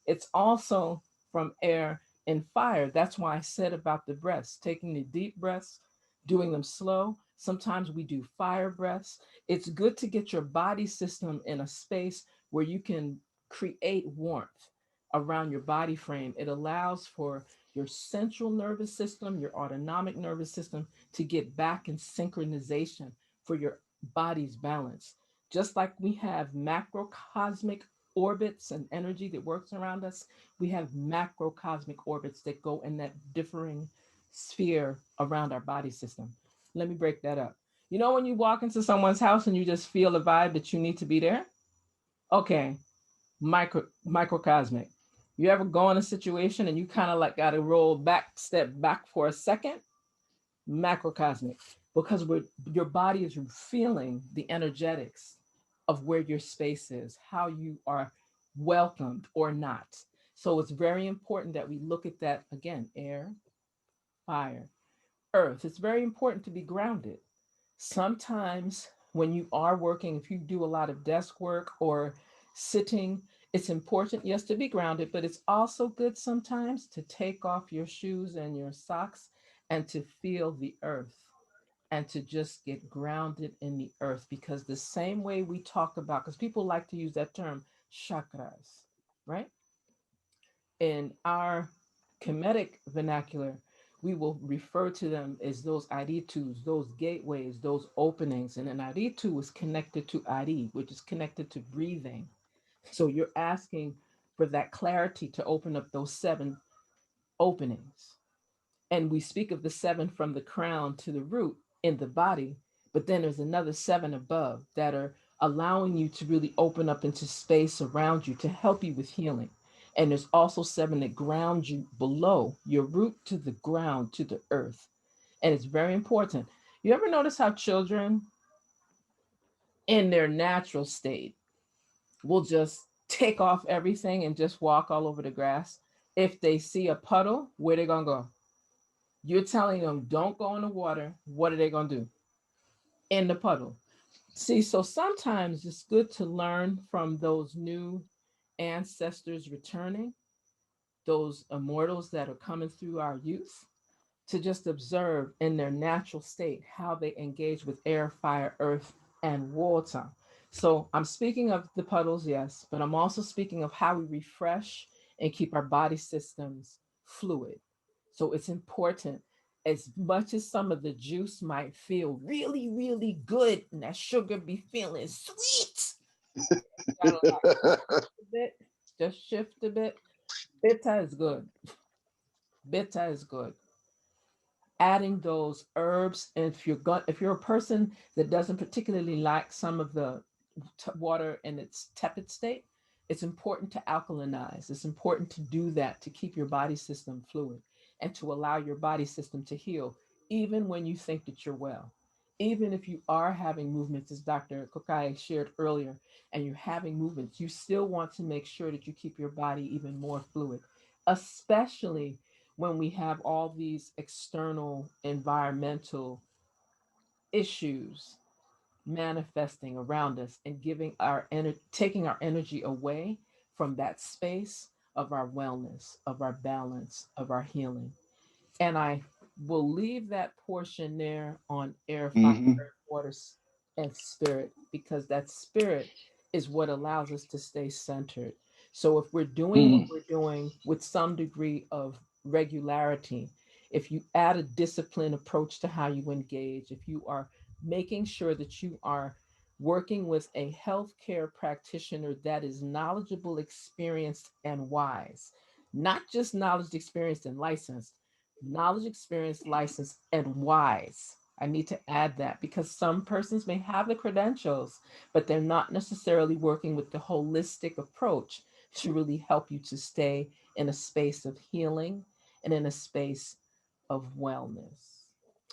It's also from air and fire. That's why I said about the breaths, taking the deep breaths, doing them slow. Sometimes we do fire breaths. It's good to get your body system in a space where you can create warmth around your body frame. It allows for your central nervous system, your autonomic nervous system to get back in synchronization for your body's balance. Just like we have macrocosmic orbits and energy that works around us, we have macrocosmic orbits that go in that differing sphere around our body system. Let me break that up. You know, when you walk into someone's house and you just feel the vibe that you need to be there? Okay, microcosmic. You ever go in a situation and you kind of like got to roll back, step back for a second? Macrocosmic, because your body is feeling the energetics of where your space is, how you are welcomed or not. So it's very important that we look at that again: air, fire, earth. It's very important to be grounded. Sometimes when you are working, if you do a lot of desk work or sitting, it's important, yes, to be grounded, but it's also good sometimes to take off your shoes and your socks and to feel the earth and to just get grounded in the earth. Because the same way we talk about, because people like to use that term chakras, right? In our Kemetic vernacular, we will refer to them as those Aritus, those gateways, those openings. And an Aritu is connected to Ari, which is connected to breathing. So you're asking for that clarity to open up those 7 openings. And we speak of the 7 from the crown to the root in the body, but then there's another 7 above that are allowing you to really open up into space around you to help you with healing. And there's also 7 that ground you below your root to the ground, to the earth. And it's very important. You ever notice how children in their natural state will just take off everything and just walk all over the grass? If they see a puddle, where they gonna go? You're telling them, don't go in the water. What are they going to do? In the puddle. See, so sometimes it's good to learn from those new ancestors returning, those immortals that are coming through our youth, to just observe in their natural state how they engage with air, fire, earth, and water. So I'm speaking of the puddles, yes, but I'm also speaking of how we refresh and keep our body systems fluid. So it's important, as much as some of the juice might feel really, really good, and that sugar be feeling sweet, gotta like shift a bit, just shift a bit. Bitter is good. Bitter is good. Adding those herbs, and if you're a person that doesn't particularly like some of the water in its tepid state, it's important to alkalinize. It's important to do that to keep your body system fluid and to allow your body system to heal, even when you think that you're well. Even if you are having movements, as Dr. Kokayi shared earlier, and you're having movements, you still want to make sure that you keep your body even more fluid, especially when we have all these external environmental issues manifesting around us and taking our energy away from that space of our wellness, of our balance, of our healing. And I will leave that portion there on air, fire, earth, water, and spirit, because that spirit is what allows us to stay centered. So if we're doing what we're doing with some degree of regularity, if you add a disciplined approach to how you engage, if you are making sure that you are working with a healthcare practitioner that is knowledgeable, experienced, and wise, not just knowledge, experienced, and licensed, knowledge, experience, license, and wise. I need to add that because some persons may have the credentials, but they're not necessarily working with the holistic approach to really help you to stay in a space of healing and in a space of wellness.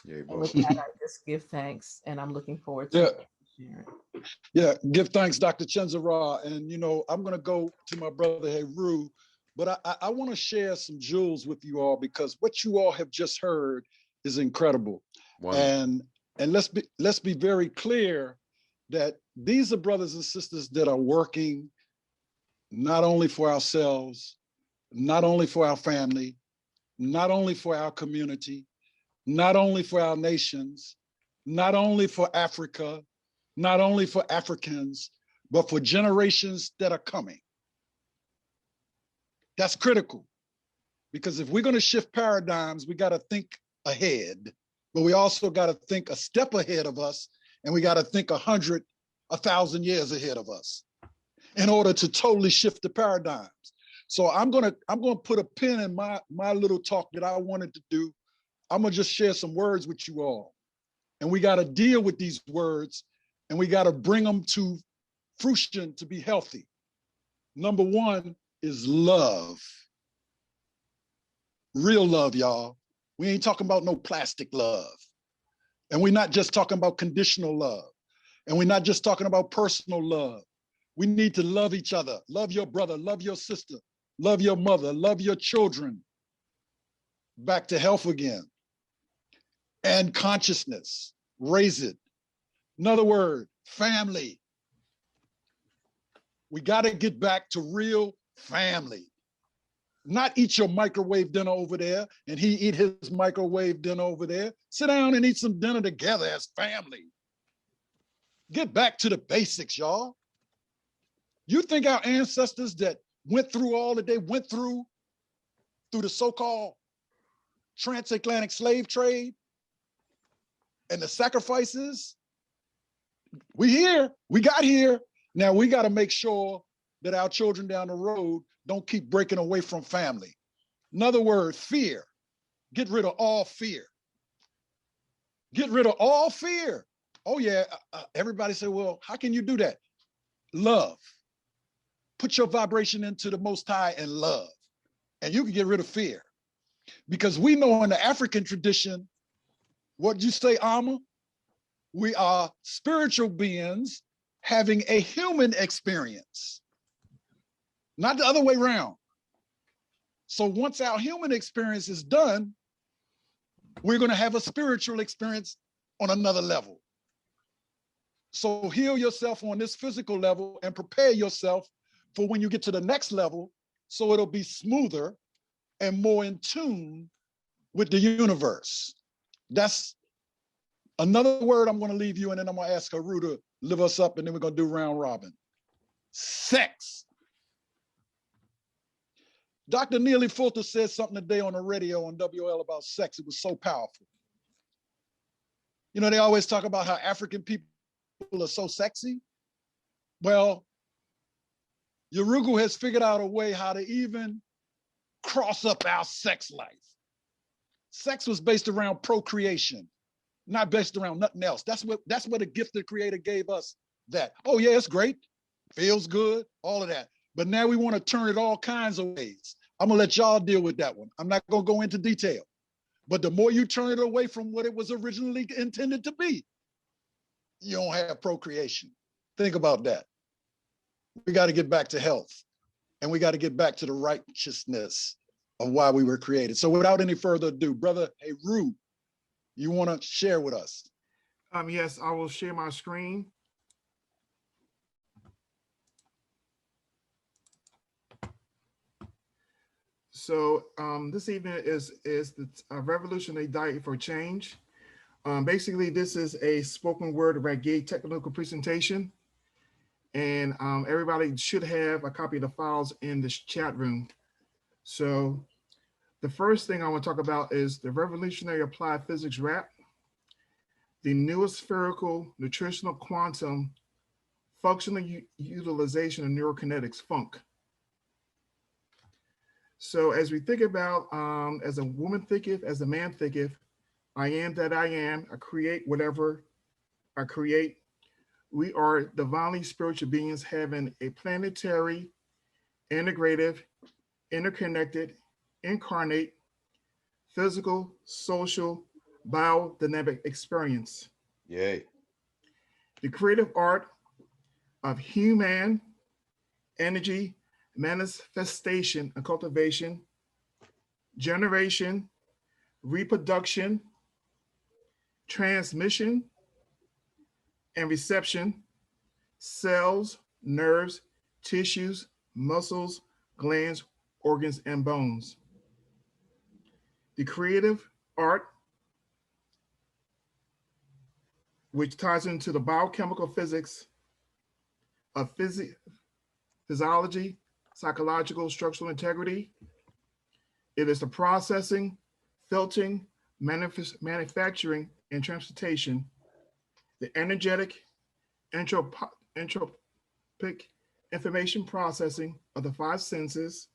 Yeah, And with that, I just give thanks, and I'm looking forward to sharing. Yeah, give thanks, Dr. ChenziRa. And, you know, I'm going to go to my brother Heru, but I want to share some jewels with you all, because what you all have just heard is incredible. Wonderful. And let's be very clear that these are brothers and sisters that are working not only for ourselves, not only for our family, not only for our community, not only for our nations, not only for Africa, not only for Africans, but for generations that are coming. That's critical, because if we're going to shift paradigms, we got to think ahead, but we also got to think a step ahead of us, and we got to think 100, 1,000 years ahead of us in order to totally shift the paradigms. So I'm going to put a pin in my little talk that I wanted to do. I'm going to just share some words with you all, and we got to deal with these words, and we got to bring them to fruition to be healthy. Number one is love. Real love, y'all. We ain't talking about no plastic love. And we're not just talking about conditional love. And we're not just talking about personal love. We need to love each other. Love your brother, love your sister, love your mother, love your children. Back to health again. And consciousness, raise it. Another word, family. We got to get back to real family. Not eat your microwave dinner over there and he eat his microwave dinner over there. Sit down and eat some dinner together as family. Get back to the basics, y'all. You think our ancestors that went through all that they went through through the so-called transatlantic slave trade and the sacrifices. We got here. Now we got to make sure that our children down the road don't keep breaking away from family. In other words, fear. Get rid of all fear. Get rid of all fear. Oh yeah, everybody say, well, how can you do that? Love. Put your vibration into the Most High and love, and you can get rid of fear. Because we know in the African tradition, what you say, Amma? We are spiritual beings having a human experience, not the other way around. So once our human experience is done, we're going to have a spiritual experience on another level. So heal yourself on this physical level and prepare yourself for when you get to the next level, so it'll be smoother and more in tune with the universe. That's another word I'm going to leave you, and then I'm going to ask Heru to lift us up, and then we're going to do round robin. Sex. Dr. Neely Fulter said something today on the radio on WL about sex. It was so powerful. You know, they always talk about how African people are so sexy. Well, Yorugu has figured out a way how to even cross up our sex life. Sex was based around procreation, not based around nothing else. That's what the gift the Creator gave us. That, oh yeah, it's great, feels good, all of that. But now we want to turn it all kinds of ways. I'm gonna let y'all deal with that one. I'm not gonna go into detail. But the more you turn it away from what it was originally intended to be, you don't have procreation. Think about that. We got to get back to health, and we got to get back to the righteousness of why we were created. So without any further ado, Brother Heru, you want to share with us? Yes, I will share my screen. So this evening is the Revolutionary Diet for Change. Basically, this is a spoken word reggae technical presentation, and everybody should have a copy of the files in this chat room. So the first thing I want to talk about is the Revolutionary Applied Physics Rap, the newest spherical nutritional quantum functional utilization of neurokinetics, FUNK. So as we think about, as a woman thinketh, as a man thinketh, I am that I am, I create whatever I create. We are divinely spiritual beings having a planetary, integrative, interconnected, incarnate, physical, social, biodynamic experience. Yay. The creative art of human energy manifestation and cultivation, generation, reproduction, transmission, and reception, cells, nerves, tissues, muscles, glands, organs, and bones. The creative art, which ties into the biochemical physics of physiology, psychological, structural integrity. It is the processing, filtering, manufacturing, and transportation, the energetic, entropic information processing of the five senses,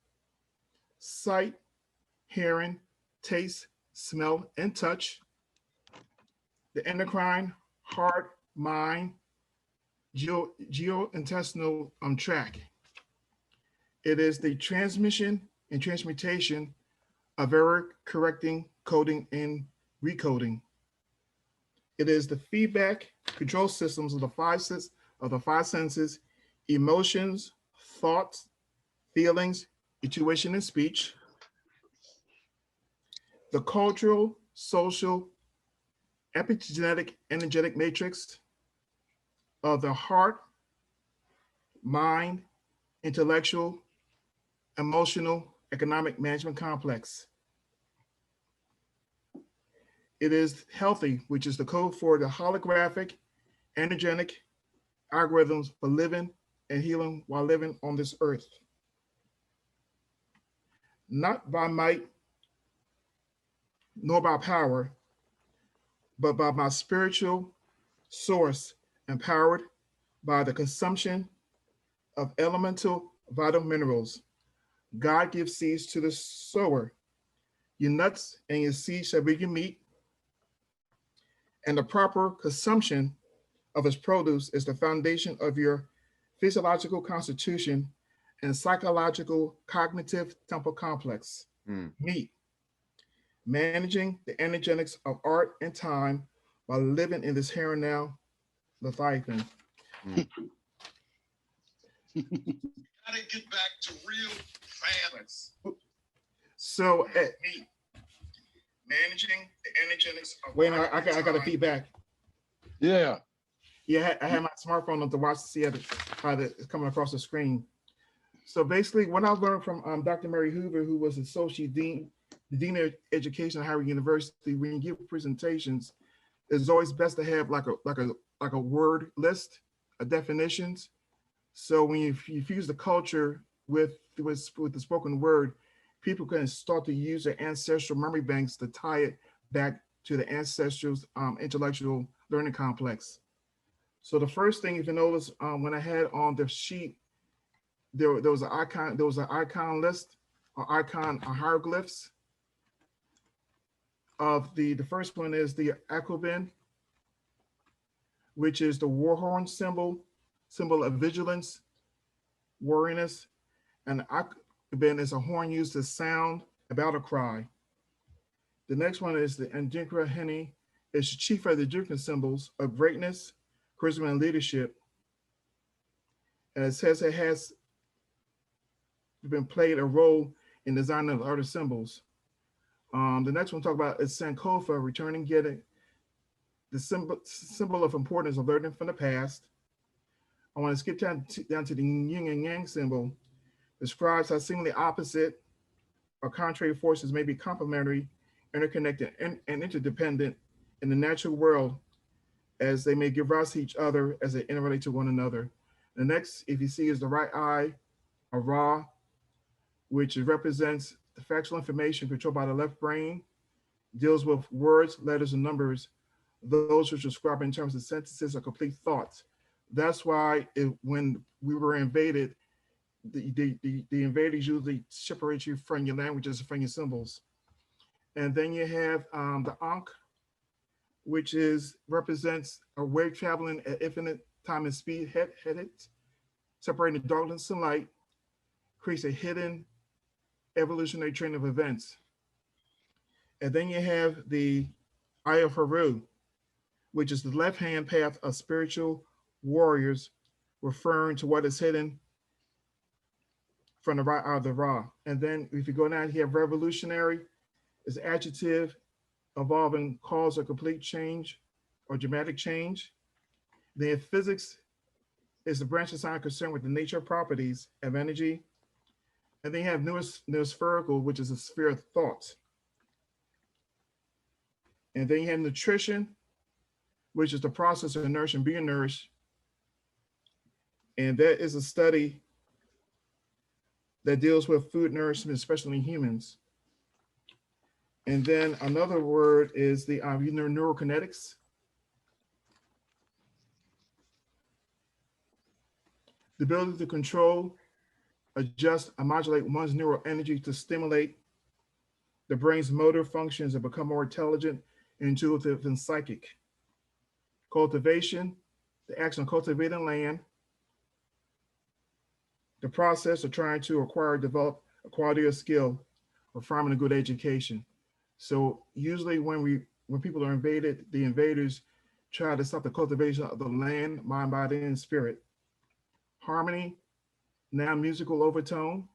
sight, hearing, taste, smell, and touch, the endocrine, heart, mind, geointestinal tract. It is the transmission and transmutation of error correcting, coding, and recoding. It is the feedback control systems of the five senses, emotions, thoughts, feelings, intuition, and speech. The cultural, social, epigenetic, energetic matrix of the heart, mind, intellectual, emotional, economic management complex. It is healthy, which is the code for the holographic, energetic algorithms for living and healing while living on this earth. not by might, nor by power, but by my spiritual source, empowered by the consumption of elemental vital minerals. God gives seeds to the sower. Your nuts and your seeds shall be your meat, and the proper consumption of his produce is the foundation of your physiological constitution and psychological cognitive temple complex. Meat, managing the energetics of art and time while living in this here and now Leviathan. Gotta get back to real balance. So meat, managing the energetics of wait, I got a feedback. Yeah. Yeah, I had my smartphone on to watch to see how it's coming across the screen. So basically, what I learned from Dr. Mary Hoover, who was Associate Dean, the Dean of Education at Howard University, when you give presentations, it's always best to have like a word list of definitions. So when you fuse the culture with the spoken word, people can start to use their ancestral memory banks to tie it back to the ancestral intellectual learning complex. So the first thing, if you notice, when I had on the sheet, there was an icon list, or hieroglyphs of the first one is the Akubin, which is the war horn symbol of vigilance, wariness, and Akubin is a horn used to sound a battle cry. The next one is the Nkrumah, is chief of the Jukna symbols of greatness, charisma, and leadership. And it says it has been played a role in designing of other symbols. The next one talk about is Sankofa, returning, getting the symbol of importance of learning from the past. I want to skip down to the yin and yang symbol. Describes how seemingly opposite or contrary forces may be complementary, interconnected, and interdependent in the natural world, as they may give rise to each other as they interrelate to one another. The next, if you see, is the right eye, a Ra, which represents the factual information controlled by the left brain, deals with words, letters, and numbers, those which are described in terms of sentences or complete thoughts. That's why when we were invaded, the invaders usually separate you from your languages, from your symbols. And then you have the Ankh, which represents a wave traveling at infinite time and speed, headed, separating the darkness and light, creates a hidden evolutionary train of events. And then you have the Eye of Heru, which is the left-hand path of spiritual warriors, referring to what is hidden from the right eye of the Ra. And then if you go down here, revolutionary is adjective involving cause or complete change or dramatic change. Then physics is the branch of science concerned with the nature properties of energy. And then you have neospherical, which is a sphere of thought. And then you have nutrition, which is the process of nourishing, being nourished. And that is a study that deals with food nourishment, especially in humans. And then another word is the neurokinetics. The ability to control, adjust, and modulate one's neural energy to stimulate the brain's motor functions and become more intelligent, intuitive, and psychic. Cultivation, the action of cultivating land, the process of trying to develop a quality of skill, or farming a good education. So usually when people are invaded, the invaders try to stop the cultivation of the land, mind, body, and spirit. Harmony, now musical overtone.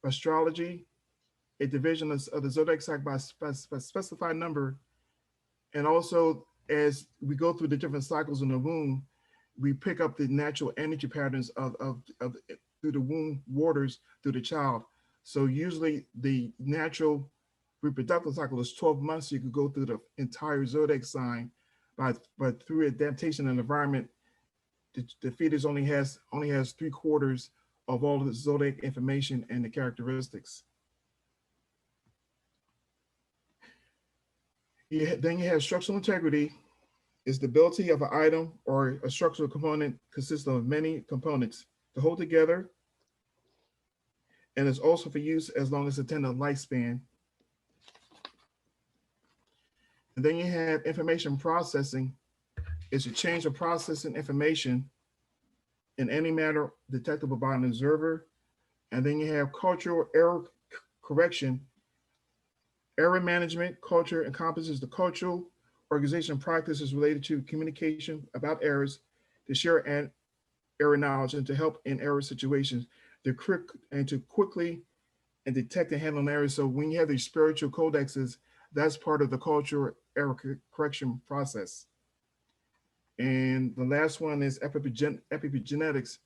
Astrology, a division of the zodiac sign by specified number. And also, as we go through the different cycles in the womb, we pick up the natural energy patterns of through the womb waters through the child. So usually the natural reproductive cycle is 12 months. So you could go through the entire zodiac sign, but through adaptation and environment, the fetus only has 3/4 of all of the zodiac information and the characteristics. Then you have structural integrity, is the ability of an item or a structural component consists of many components to hold together, and is also for use as long as the intended lifespan. And then you have information processing, is a change of processing information in any manner detectable by an observer. And then you have cultural error correction. Error management, culture encompasses the cultural organization practices related to communication about errors, to share and error knowledge, and to help in error situations, to quickly and detect and handle errors. So when you have these spiritual codexes, that's part of the cultural error correction process. And the last one is Epiphy Genetics.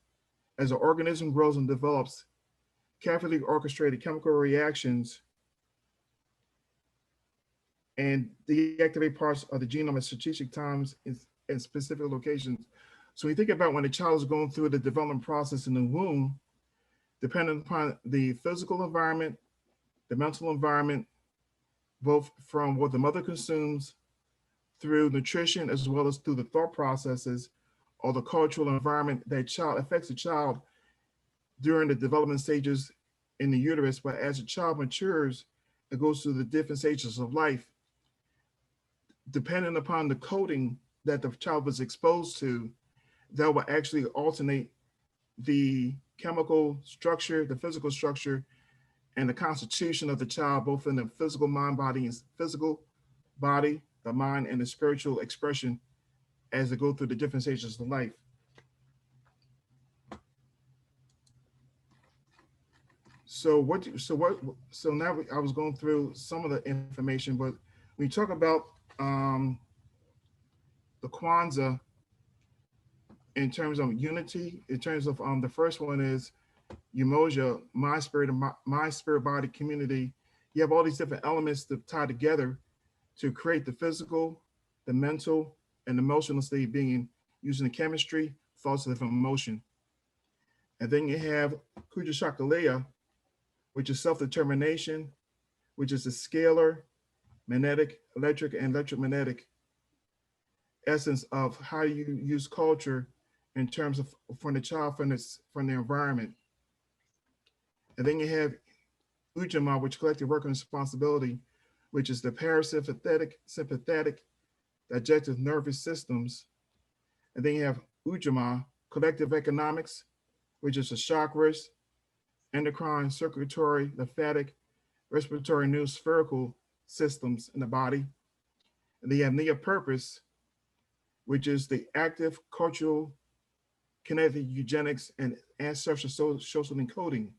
As an organism grows and develops, carefully orchestrated chemical reactions and deactivate parts of the genome at strategic times in specific locations. So you think about when a child is going through the development process in the womb, depending upon the physical environment, the mental environment, both from what the mother consumes through nutrition, as well as through the thought processes or the cultural environment that child affects the child during the development stages in the uterus. But as a child matures, it goes through the different stages of life. Depending upon the coding that the child was exposed to, that will actually alternate the chemical structure, the physical structure, and the constitution of the child, both in the physical mind, body, and physical body, the mind, and the spiritual expression as they go through the different stages of life. So now I was going through some of the information, but when you talk about the Kwanzaa in terms of unity, in terms of the first one is Umoja, my spirit, body, community. You have all these different elements to tie together to create the physical, the mental, and emotional state of being using the chemistry, thoughts, of emotion. And then you have Kuja Shakalea, which is self-determination, which is the scalar, magnetic, electric, and electromagnetic essence of how you use culture in terms of from the child, from the environment. And then you have Ujamaa, which collective work and responsibility, which is the parasympathetic, sympathetic, digestive nervous systems. And then you have Ujamaa, collective economics, which is the chakras, endocrine, circulatory, lymphatic, respiratory, neurospherical systems in the body. And then you have Nia purpose, which is the active cultural, kinetic eugenics and ancestral social encoding.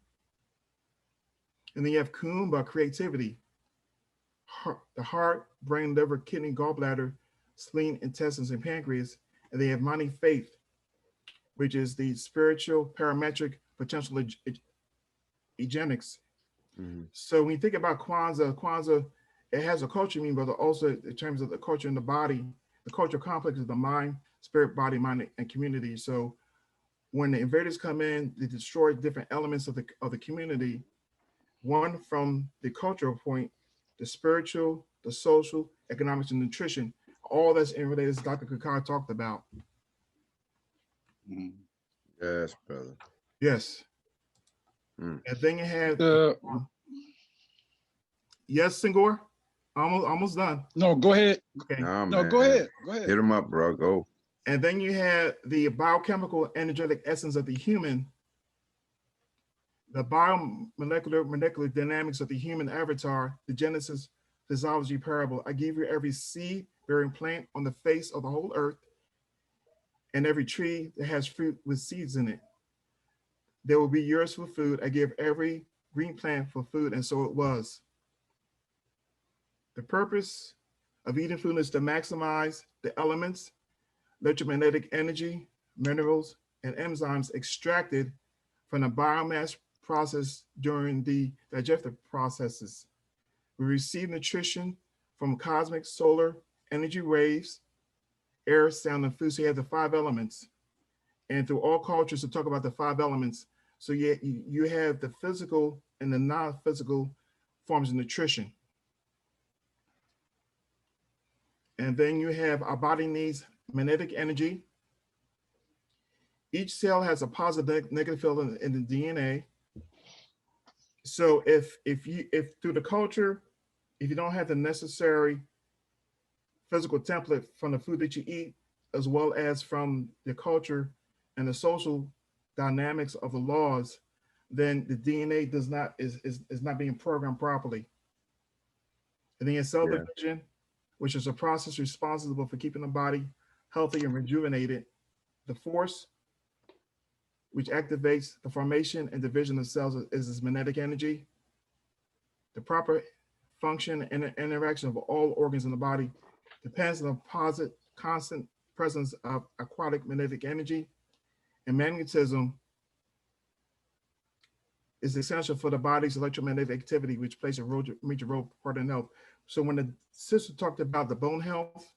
And then you have Kuumba, creativity, the heart, brain, liver, kidney, gallbladder, spleen, intestines, and pancreas. And they have Mani faith, which is the spiritual, parametric, potential eugenics. Mm-hmm. So when you think about Kwanzaa, it has a culture meaning, but also in terms of the culture in the body, the cultural complex is the mind, spirit, body, mind, and community. So when the invaders come in, they destroy different elements of the community. One from the cultural point, the spiritual, the social, economics, and nutrition, all that's in related as Dr. Kokayi talked about. Yes, brother. Yes. And then you have, yes, Senghor? Almost done. No, go ahead. Okay. No, go ahead. Go ahead. Hit him up, bro. Go. And then you have the biochemical energetic essence of the human, the biomolecular dynamics of the human avatar, the Genesis physiology parable. I give you every seed-bearing plant on the face of the whole earth, and every tree that has fruit with seeds in it. They will be yours for food. I give every green plant for food, and so it was. The purpose of eating food is to maximize the elements, electromagnetic energy, minerals, and enzymes extracted from the biomass process during the digestive processes. We receive nutrition from cosmic solar energy waves, air, sound, and food. So you have the 5 elements. And through all cultures to talk about the 5 elements. So you have the physical and the non-physical forms of nutrition. And then you have our body needs magnetic energy. Each cell has a positive negative field in the DNA. So if through the culture, if you don't have the necessary physical template from the food that you eat, as well as from the culture and the social dynamics of the laws, then the DNA is not being programmed properly. And then cell division, which is a process responsible for keeping the body healthy and rejuvenated. The force, which activates the formation and division of cells, is this magnetic energy. The proper function and interaction of all organs in the body depends on the constant presence of aquatic magnetic energy. And magnetism is essential for the body's electromagnetic activity, which plays a major role part in health. So when the sister talked about the bone health,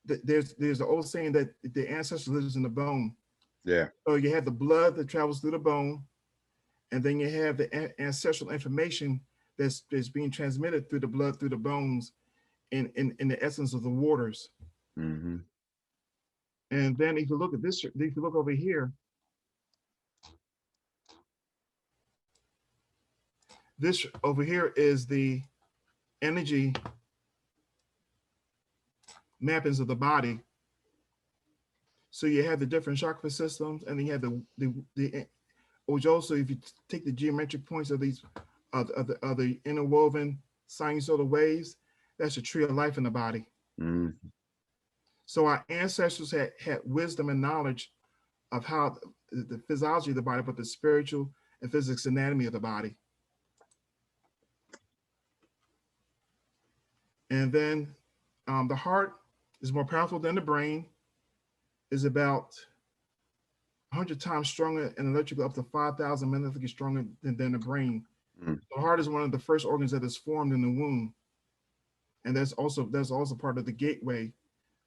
there's the old saying that the ancestor lives in the bone. Yeah. So you have the blood that travels through the bone, and then you have the ancestral information that's being transmitted through the blood, through the bones, in the essence of the waters. Mm-hmm. And then if you look at this, if you look over here, this over here is the energy mappings of the body. So you have the different chakra systems, and then you have the which also, if you take the geometric points of these of the interwoven sinusoidal waves, that's a tree of life in the body. Mm-hmm. So our ancestors had wisdom and knowledge of how the physiology of the body, but the spiritual and physics anatomy of the body. And then the heart is more powerful than the brain, is about 100 times stronger and electrically up to 5,000 magnetically stronger than the brain. Mm. The heart is one of the first organs that is formed in the womb. And that's also part of the gateway,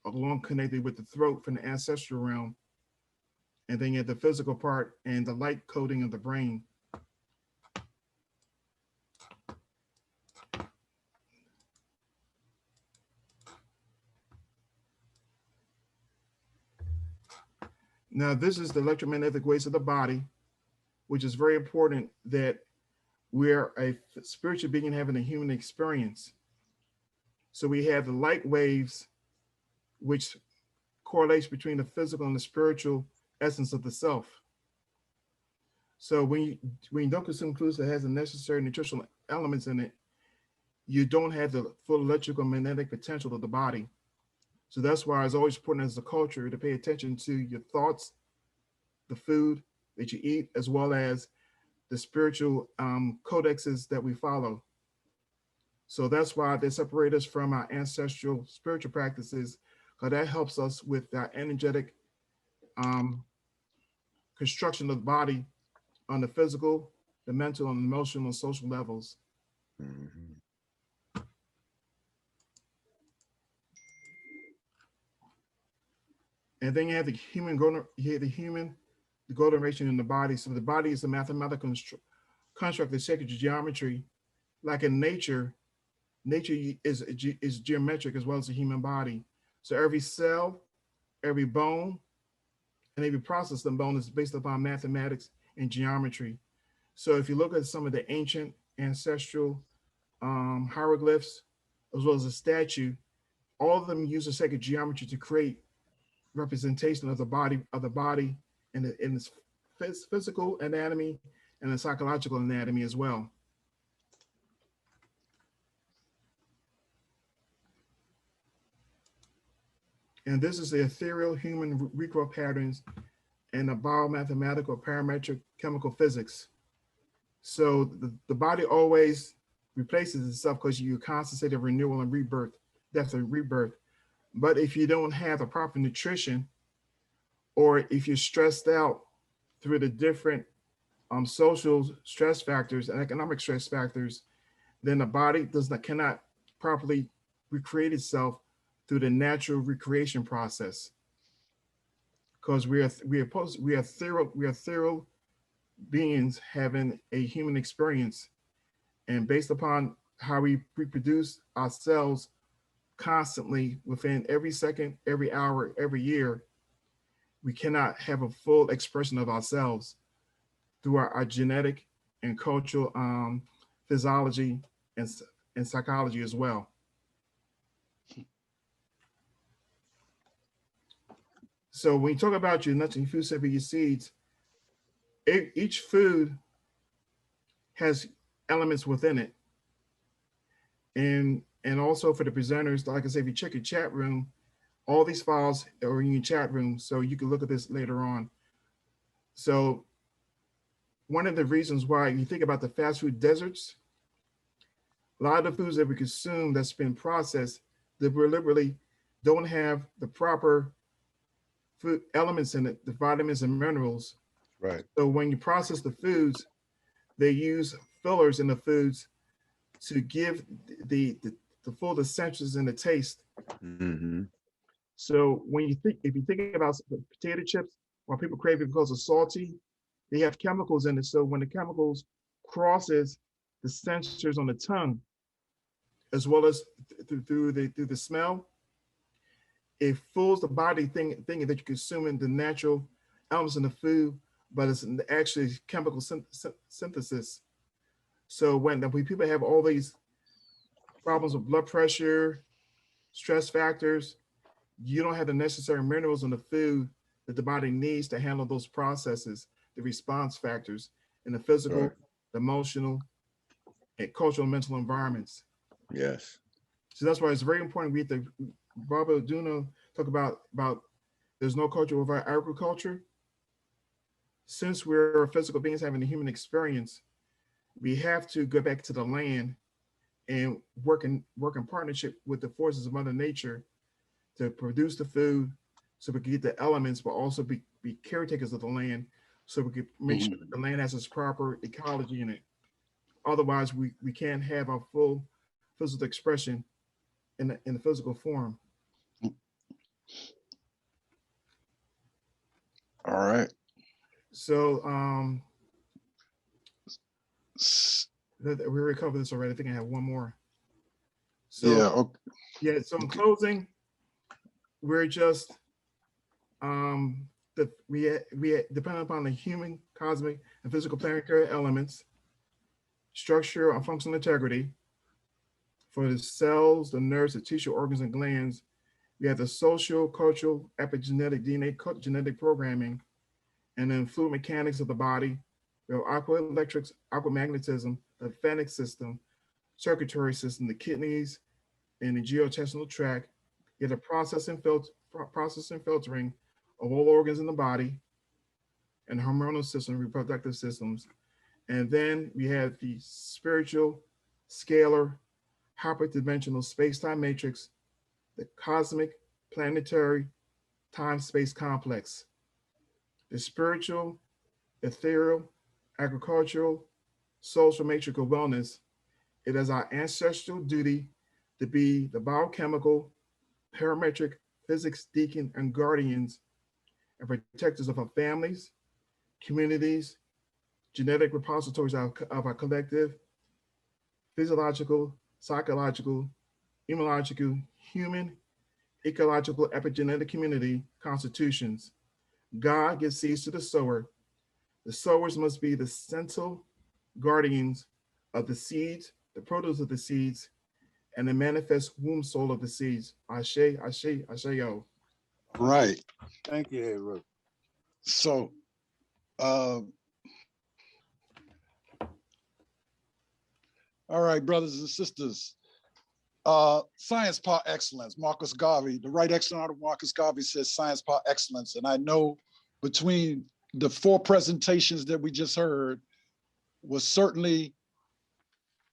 along connected with the throat from the ancestral realm. And then you have the physical part and the light coding of the brain. Now, this is the electromagnetic waves of the body, which is very important that we're a spiritual being having a human experience. So we have the light waves, which correlates between the physical and the spiritual essence of the self. So when you don't consume foods that has the necessary nutritional elements in it, you don't have the full electrical magnetic potential of the body. So that's why it's always important as a culture to pay attention to your thoughts, the food that you eat, as well as the spiritual codexes that we follow. So that's why they separate us from our ancestral spiritual practices, because that helps us with our energetic construction of the body on the physical, the mental, and emotional and social levels. Mm-hmm. And then you have the golden ratio in the body. So the body is a mathematical construct of sacred geometry. Like in nature is geometric as well as the human body. So every cell, every bone, and every process of the bone is based upon mathematics and geometry. So if you look at some of the ancient ancestral hieroglyphs, as well as a statue, all of them use a sacred geometry to create representation of the body in its physical anatomy and the psychological anatomy as well. And this is the ethereal human recoil patterns and the biomathematical parametric chemical physics. So the body always replaces itself because you constantly state of renewal and rebirth, death and rebirth. But if you don't have the proper nutrition, or if you're stressed out through the different social stress factors and economic stress factors, then the body cannot properly recreate itself through the natural recreation process. Because we are thorough beings having a human experience, and based upon how we reproduce ourselves constantly within every second, every hour, every year, we cannot have a full expression of ourselves through our genetic and cultural physiology and psychology as well. So when you talk about your nuts and your food, your seeds, each food has elements within it. And also for the presenters, like I said, if you check your chat room, all these files are in your chat room, so you can look at this later on. So one of the reasons why you think about the fast food deserts, a lot of the foods that we consume that's been processed, they deliberately don't have the proper food elements in it, the vitamins and minerals. Right. So when you process the foods, they use fillers in the foods to give the full essentials and the taste. Mm-hmm. So when you think, if you think about potato chips, why people crave it because of salty, they have chemicals in it. So when the chemicals crosses the sensors on the tongue, as well as through the smell, it fools the body thinking that you're consuming the natural elements in the food, but it's actually chemical synthesis. So when people have all these problems with blood pressure, stress factors, you don't have the necessary minerals in the food that the body needs to handle those processes, the response factors in the physical, Right. the emotional, and cultural and mental environments. Yes. So that's why it's very important. We have to, Barbara Duno talk about there's no culture without agriculture. Since we're physical beings having a human experience, we have to go back to the land and work in partnership with the forces of Mother Nature to produce the food so we can get the elements, but also be caretakers of the land so we can make sure that the land has its proper ecology in it. Otherwise, we can't have our full physical expression in the physical form. All right. So we already covered this already. I think I have one more. So Yeah. Okay. yeah. So in closing, we're just that we depend upon the human, cosmic, and physical planetary elements, structure, and functional integrity. For the cells, the nerves, the tissue, organs, and glands, we have the social, cultural, epigenetic, DNA genetic programming, and then fluid mechanics of the body. We have aqua electrics, aqua magnetism, the lymphatic system, circulatory system, the kidneys, and the geointestinal tract. You have the processing filtering of all organs in the body, and hormonal system, reproductive systems. And then we have the spiritual, scalar, hyperdimensional space-time matrix, the cosmic, planetary, time-space complex. The spiritual, ethereal, agricultural, social matrix of wellness. It is our ancestral duty to be the biochemical, parametric, physics deacon and guardians and protectors of our families, communities, genetic repositories of our collective, physiological, psychological, immunological, human, ecological, epigenetic community constitutions. God gives seeds to the sower. The sowers must be the central guardians of the seeds, the produce of the seeds, and the manifest womb soul of the seeds. Ashe, Ashe, Ashe-yo. Right. Thank you, Heru. So, all right, brothers and sisters. Science par excellence. Marcus Garvey, the right excellent of Marcus Garvey says science par excellence. And I know between the 4 presentations that we just heard was certainly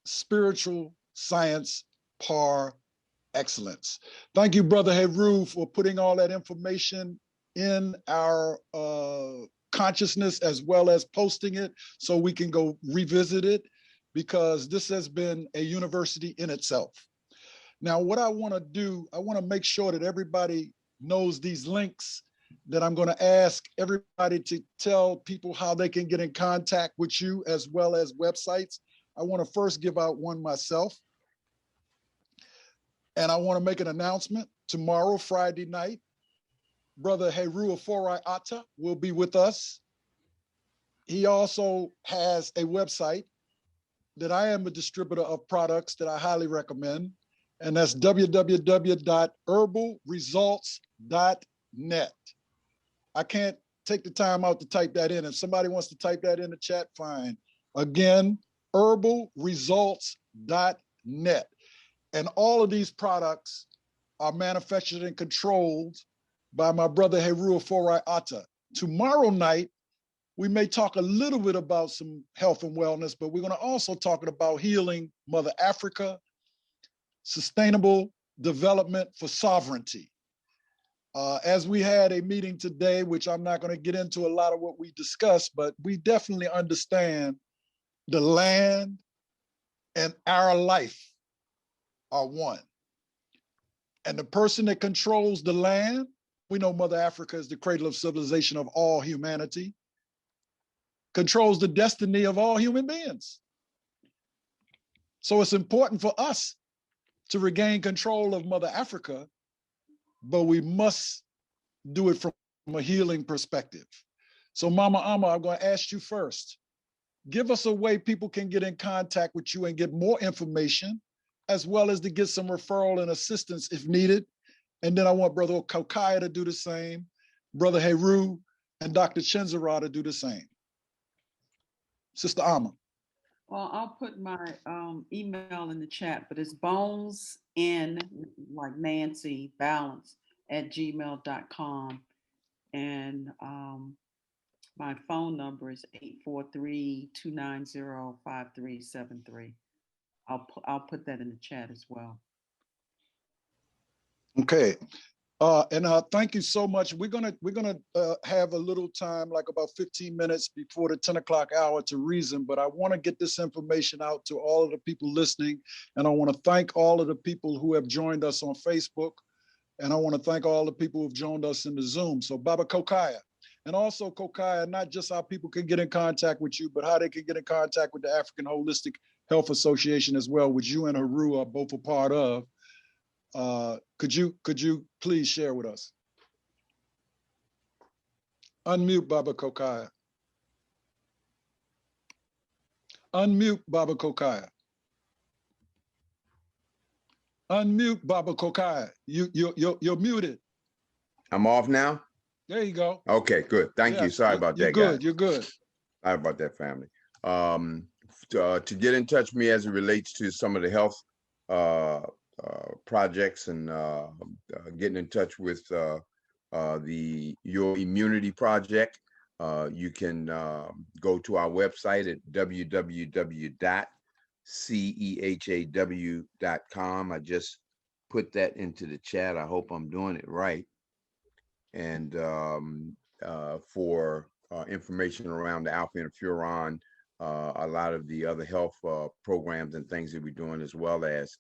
spiritual science par excellence. Thank you, Brother Heru, for putting all that information in our consciousness as well as posting it so we can go revisit it, because this has been a university in itself. Now, what I want to do, I want to make sure that everybody knows these links that I'm going to ask everybody to tell people how they can get in contact with you as well as websites. I want to first give out one myself. And I want to make an announcement. Tomorrow, Friday night, Brother Heru Atta will be with us. He also has a website that I am a distributor of products that I highly recommend, and that's www.herbalresults.net. I can't take the time out to type that in. If somebody wants to type that in the chat, fine. Again, herbalresults.net. And all of these products are manufactured and controlled by my brother Heru Atta. Tomorrow night, we may talk a little bit about some health and wellness, but we're going to also talk about healing Mother Africa, sustainable development for sovereignty. As we had a meeting today, which I'm not going to get into a lot of what we discussed, but we definitely understand the land and our life are one. And the person that controls the land, we know Mother Africa is the cradle of civilization of all humanity, controls the destiny of all human beings. So it's important for us to regain control of Mother Africa, but we must do it from a healing perspective. So Mama Amma, I'm going to ask you first. Give us a way people can get in contact with you and get more information, as well as to get some referral and assistance if needed. And then I want Brother Kokayi to do the same, Brother Heru, and Dr. ChenziRa to do the same. Sister Amma. Well, I'll put my email in the chat, but it's bones in like Nancy balance @gmail.com. And my phone number is 843-290-5373. I'll put that in the chat as well. Okay. And thank you so much. We're gonna have a little time, like about 15 minutes before the 10 o'clock hour to reason, but I want to get this information out to all of the people listening. And I want to thank all of the people who have joined us on Facebook. And I want to thank all the people who've joined us in the Zoom. So Baba Kokayi, and also Kokayi, not just how people can get in contact with you, but how they can get in contact with the African Holistic Health Association as well, which you and Heru are both a part of. Could you please share with us? Unmute Baba Kokayi. Unmute Baba Kokayi. Unmute Baba Kokayi. You're muted. I'm off now? There you go. Okay, good. Thank you. Sorry about that, guys. You're good. Sorry about that, family. To get in touch with me as it relates to some of the health projects and getting in touch with Your Immunity Project, you can go to our website at www.cehaw.com. I just put that into the chat. I hope I'm doing it right. And for information around the alpha interferon, a lot of the other health programs and things that we're doing, as well as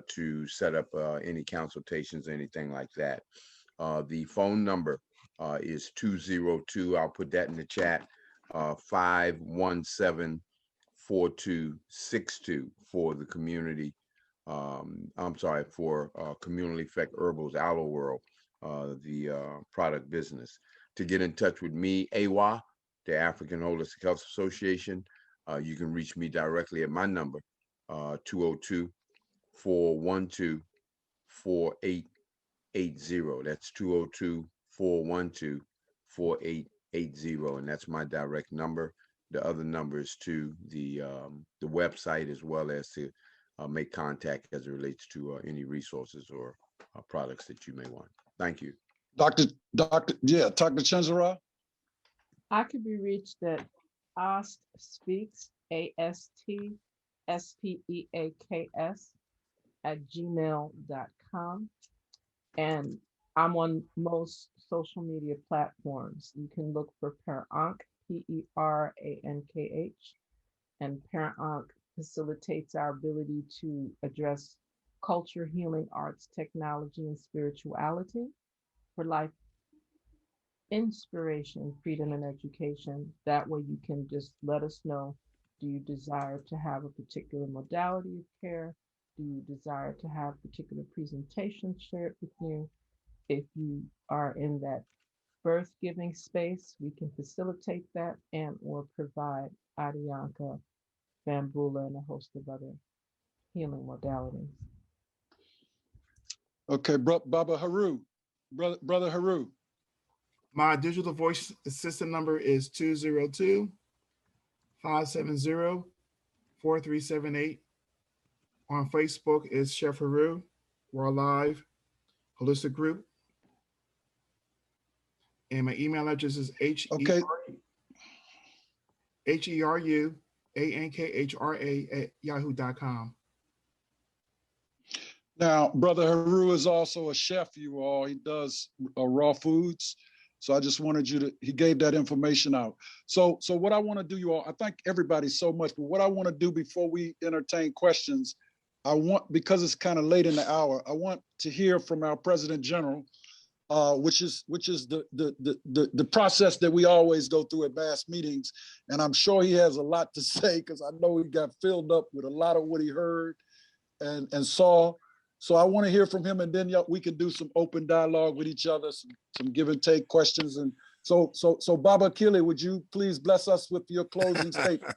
to set up any consultations, anything like that. The phone number is 202, I'll put that in the chat, 517-4262 for the community. For Community Effect Herbals Aloe World, the product business. To get in touch with me, AWA, the African Holistic Health Association, you can reach me directly at my number, 202-412-4880. That's 202-412-4880, and that's my direct number. The other numbers to the website, as well as to make contact as it relates to any resources or products that you may want. Thank you. Dr. ChenziRa. I could be reached at Asst Speaks, ASTSPEAKS @gmail.com. And I'm on most social media platforms. You can look for Ankh, PERANKH, and Ankh facilitates our ability to address culture, healing, arts, technology, and spirituality for life inspiration, freedom, and education. That way you can just let us know, do you desire to have a particular modality of care? Do you desire to have particular presentations shared with you? If you are in that birth giving space, we can facilitate that and or provide Adianka, Bambula, and a host of other healing modalities. Okay, Baba Heru, brother Heru. My digital voice assistant number is 202-570-4378. On Facebook is Chef Heru. We're live, holistic group. And my email address is HERUANKHRA@yahoo.com. Now, Brother Heru is also a chef, you all. He does raw foods. So I just wanted you to, he gave that information out. So what I want to do, you all, I thank everybody so much, but what I want to do before we entertain questions, I want, because it's kind of late in the hour, I want to hear from our President General, which is the process that we always go through at mass meetings. And I'm sure he has a lot to say, because I know he got filled up with a lot of what he heard and saw. So I want to hear from him, and then we can do some open dialogue with each other, some give and take questions. And so Baba Akili, would you please bless us with your closing statement?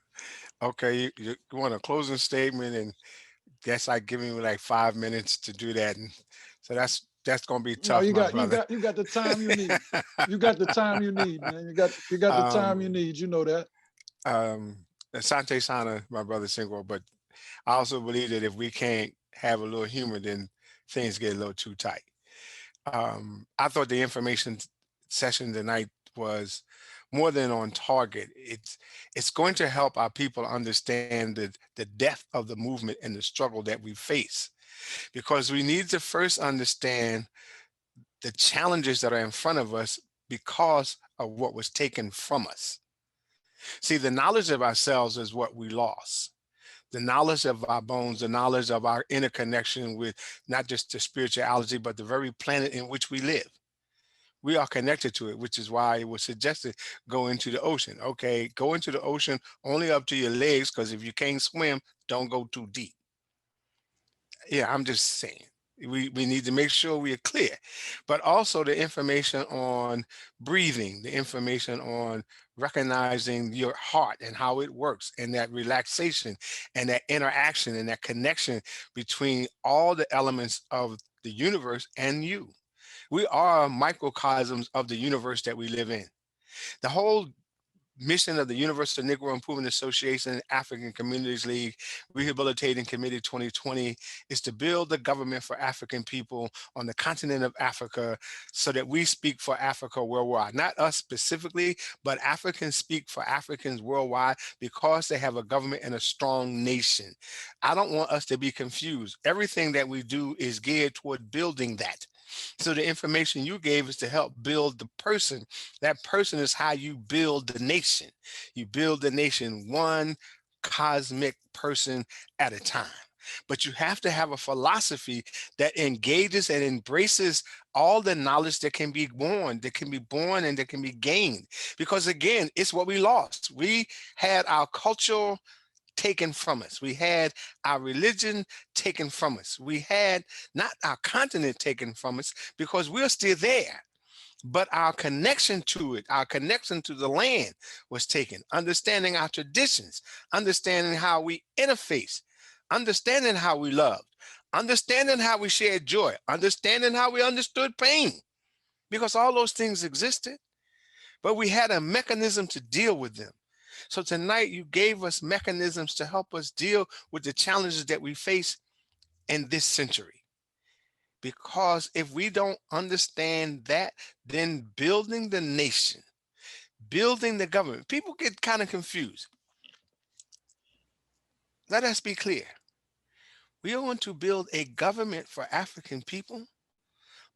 Okay, you want a closing statement, and that's like giving me like 5 minutes to do that, and so that's gonna be tough. No, you got the time you need. You got the time you need, man. You got the time you need. You know that. Asante Sana, my brother Senghor, but I also believe that if we can't have a little humor, then things get a little too tight. I thought the information session tonight was more than on target. It's going to help our people understand the depth of the movement and the struggle that we face, because we need to first understand the challenges that are in front of us because of what was taken from us. See, the knowledge of ourselves is what we lost. The knowledge of our bones, the knowledge of our interconnection with not just the spirituality, but the very planet in which we live. We are connected to it, which is why it was suggested go into the ocean. Okay, go into the ocean only up to your legs, because if you can't swim, don't go too deep. Yeah, I'm just saying. We need to make sure we are clear, but also the information on breathing, the information on recognizing your heart and how it works, and that relaxation and that interaction and that connection between all the elements of the universe and you. We are microcosms of the universe that we live in. The whole mission of the Universal Negro Improvement Association, African Communities League, Rehabilitating Committee 2020 is to build the government for African people on the continent of Africa, so that we speak for Africa worldwide. Not us specifically, but Africans speak for Africans worldwide, because they have a government and a strong nation. I don't want us to be confused. Everything that we do is geared toward building that. So the information you gave is to help build the person. That person is how you build the nation. You build the nation one cosmic person at a time. But you have to have a philosophy that engages and embraces all the knowledge that can be born and that can be gained. Because again, it's what we lost. We had our culture taken from us. We had our religion taken from us. We had not our continent taken from us, because we're still there. But our connection to it, our connection to the land was taken. Understanding our traditions, understanding how we interface, understanding how we loved, understanding how we shared joy, understanding how we understood pain, because all those things existed, but we had a mechanism to deal with them. So tonight you gave us mechanisms to help us deal with the challenges that we face in this century. Because if we don't understand that, then building the nation, building the government, people get kind of confused. Let us be clear. We are going to build a government for African people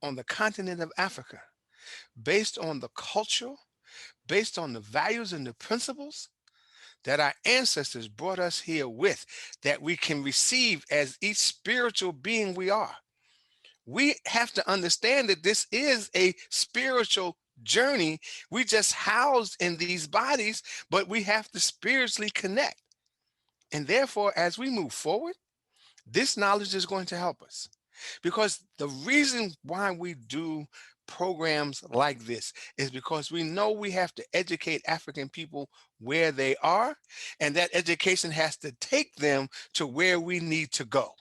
on the continent of Africa, based on the culture, based on the values and the principles that our ancestors brought us here with, that we can receive as each spiritual being we are. We have to understand that this is a spiritual journey. We just housed in these bodies, but we have to spiritually connect. And therefore, as we move forward, This knowledge is going to help us, because the reason why we do programs like this is because we know we have to educate African people where they are, and that education has to take them to where we need to go.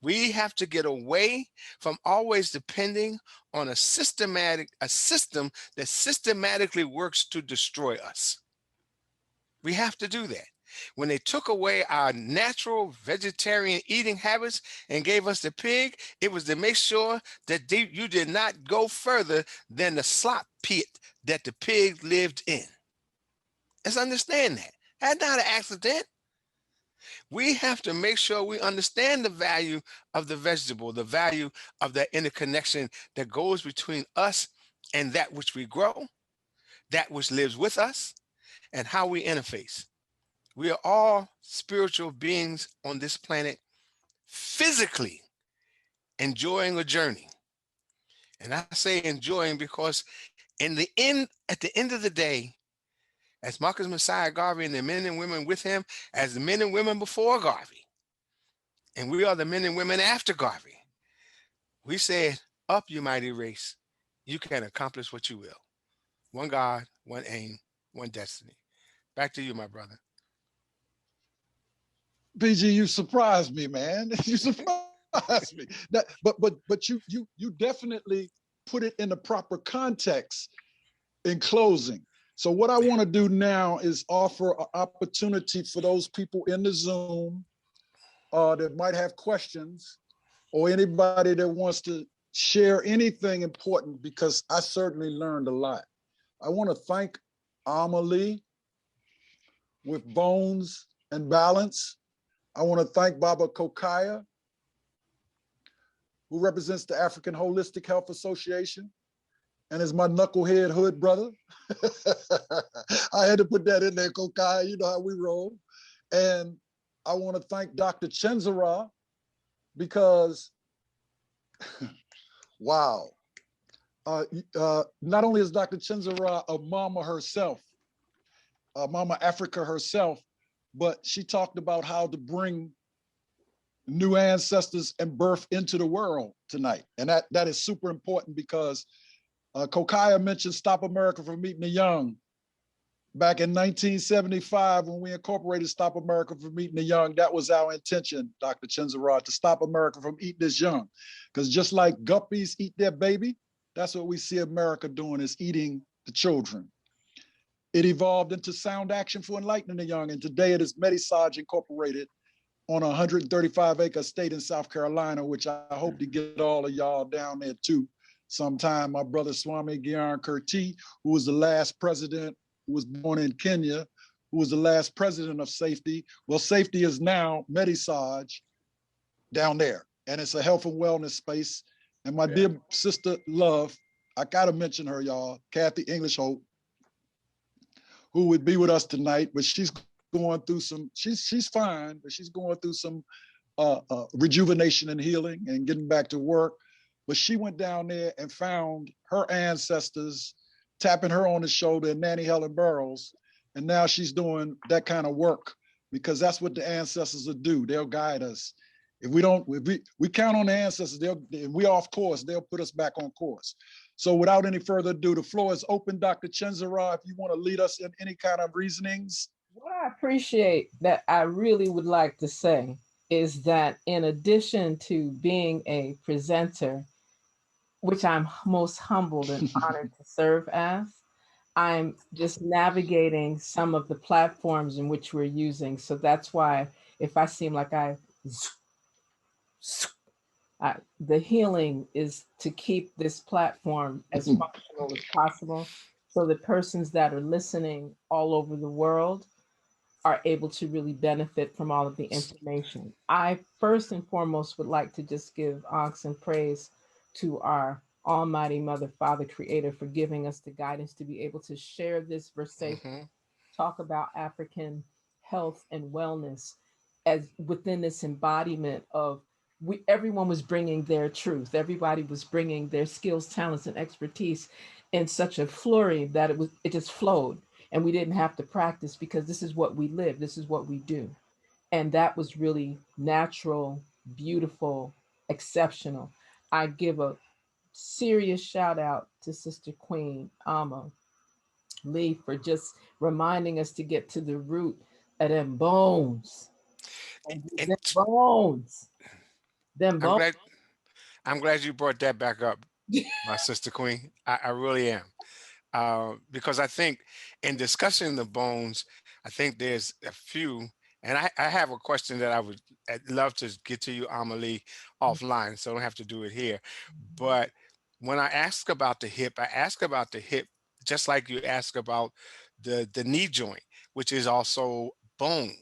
We have to get away from always depending on a system that systematically works to destroy us. We have to do that. When they took away our natural vegetarian eating habits and gave us the pig, it was to make sure that you did not go further than the slop pit that the pig lived in. Let's understand that. That's not an accident. We have to make sure we understand the value of the vegetable, the value of that interconnection that goes between us and that which we grow, that which lives with us, and how we interface. We are all spiritual beings on this planet, physically enjoying a journey. And I say enjoying because at the end of the day, as Marcus Messiah Garvey and the men and women with him, as the men and women before Garvey, and we are the men and women after Garvey, we said, up, you mighty race, you can accomplish what you will. One God, one aim, one destiny. Back to you, my brother. PG, you surprised me, man. You surprised me. But you definitely put it in the proper context in closing. So what I want to do now is offer an opportunity for those people in the Zoom that might have questions, or anybody that wants to share anything important, because I certainly learned a lot. I want to thank Amelie with Bones and Balance. I want to thank Baba Kokayi, who represents the African Holistic Health Association and is my knucklehead hood brother. I had to put that in there, Kokayi, you know how we roll. And I want to thank Dr. ChenziRa, because, wow. Not only is Dr. ChenziRa a mama herself, Mama Africa herself, but she talked about how to bring new ancestors and birth into the world tonight. And that is super important, because Kokayi mentioned Stop America from Eating the Young. Back in 1975, when we incorporated Stop America from Eating the Young, that was our intention, Dr. ChenziRa, to stop America from eating this young. Because just like guppies eat their baby, that's what we see America doing, is eating the children. It evolved into Sound Action for Enlightening the Young, and today it is Medisage Incorporated on a 135-acre estate in South Carolina, which I hope to get all of y'all down there too sometime. My brother Swami Gyan Kirti, who was the last president, who was born in Kenya, who was the last president of Safety. Well, Safety is now Medisage down there, and it's a health and wellness space. And my dear sister Love, I gotta mention her, y'all, Kathy English Hope, who would be with us tonight, but she's going through some, she's fine, but she's going through some rejuvenation and healing and getting back to work. But she went down there and found her ancestors tapping her on the shoulder, and Nanny Helen Burroughs. And now she's doing that kind of work, because that's what the ancestors will do. They'll guide us. If we count on the ancestors, if we off course, they'll put us back on course. So without any further ado, the floor is open, Dr. ChenziRa, if you want to lead us in any kind of reasonings. What I appreciate that I really would like to say is that in addition to being a presenter, which I'm most humbled and honored to serve as, I'm just navigating some of the platforms in which we're using. So that's why if I seem like the healing is to keep this platform as functional as possible, so that persons that are listening all over the world are able to really benefit from all of the information. I first and foremost would like to just give thanks and praise to our Almighty Mother, Father, Creator, for giving us the guidance to be able to share this versation, talk about African health and wellness as within this embodiment of everyone was bringing their truth. Everybody was bringing their skills, talents, and expertise in such a flurry that it just flowed. And we didn't have to practice, because this is what we live. This is what we do. And that was really natural, beautiful, exceptional. I give a serious shout out to Sister Queen Ama Lee for just reminding us to get to the root of them bones. And them bones. Them I'm bones. glad I'm glad you brought that back up, my sister Queen. I really am. Because I think in discussing the bones, I think there's a few, and I have a question that I'd love to get to you, Amalie, offline, so I don't have to do it here. But when I ask about the hip, I ask about the hip just like you ask about the knee joint, which is also bone.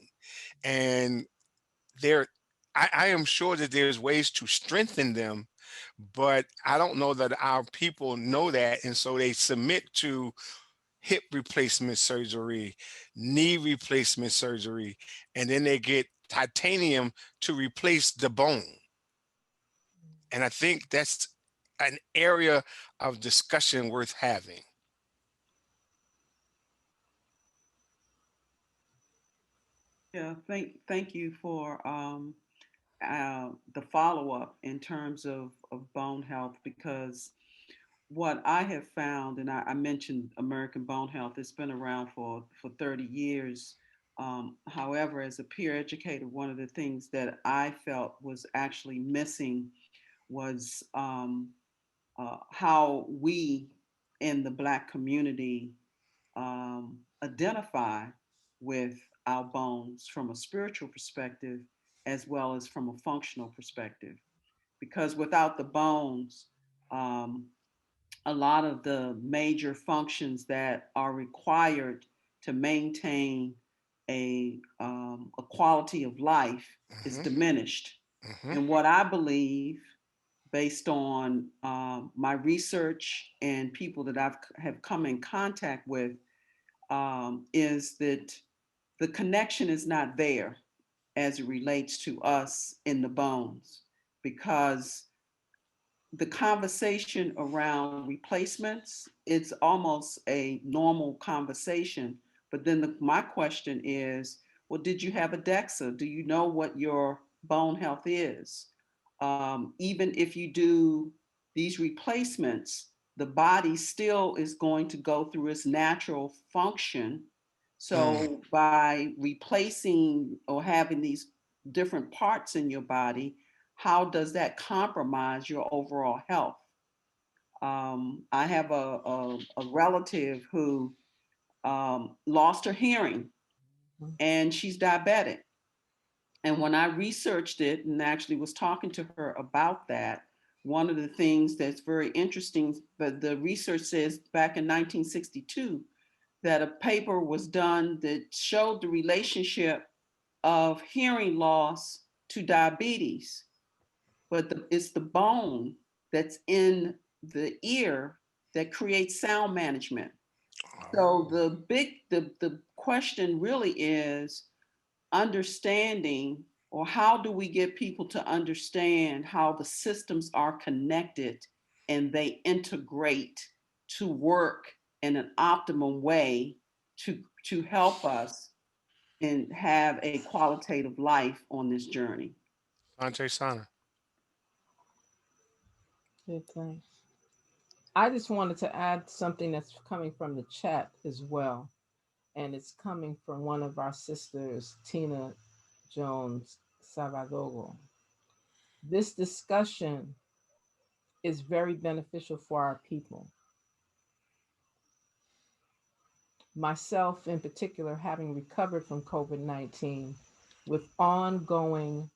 And there, I am sure that there's ways to strengthen them, but I don't know that our people know that, and so they submit to hip replacement surgery, knee replacement surgery, and then they get titanium to replace the bone. And I think that's an area of discussion worth having. Yeah, thank you for the follow-up in terms of bone health, because what I have found, and I mentioned American Bone Health, it's been around for 30 years. However, as a peer educator, one of the things that I felt was actually missing was how we in the Black community identify with our bones from a spiritual perspective as well as from a functional perspective. Because without the bones, um, a lot of the major functions that are required to maintain a quality of life is diminished. And what I believe, based on my research and people that have come in contact with, is that the connection is not there as it relates to us in the bones, because the conversation around replacements, it's almost a normal conversation. But then my question is, well, did you have a DEXA? Do you know what your bone health is? Even if you do these replacements, the body still is going to go through its natural function. So by replacing or having these different parts in your body, how does that compromise your overall health? I have a relative who lost her hearing, and she's diabetic. And when I researched it and actually was talking to her about that, one of the things that's very interesting, but the research says back in 1962 that a paper was done that showed the relationship of hearing loss to diabetes. But it's the bone that's in the ear that creates sound management. So the question really is understanding, or how do we get people to understand how the systems are connected and they integrate to work in an optimum way to help us and have a qualitative life on this journey. Ante Sana. Good, thanks. I just wanted to add something that's coming from the chat as well. And it's coming from one of our sisters, Tina Jones Savadogo. This discussion is very beneficial for our people. Myself, in particular, having recovered from COVID-19 with ongoing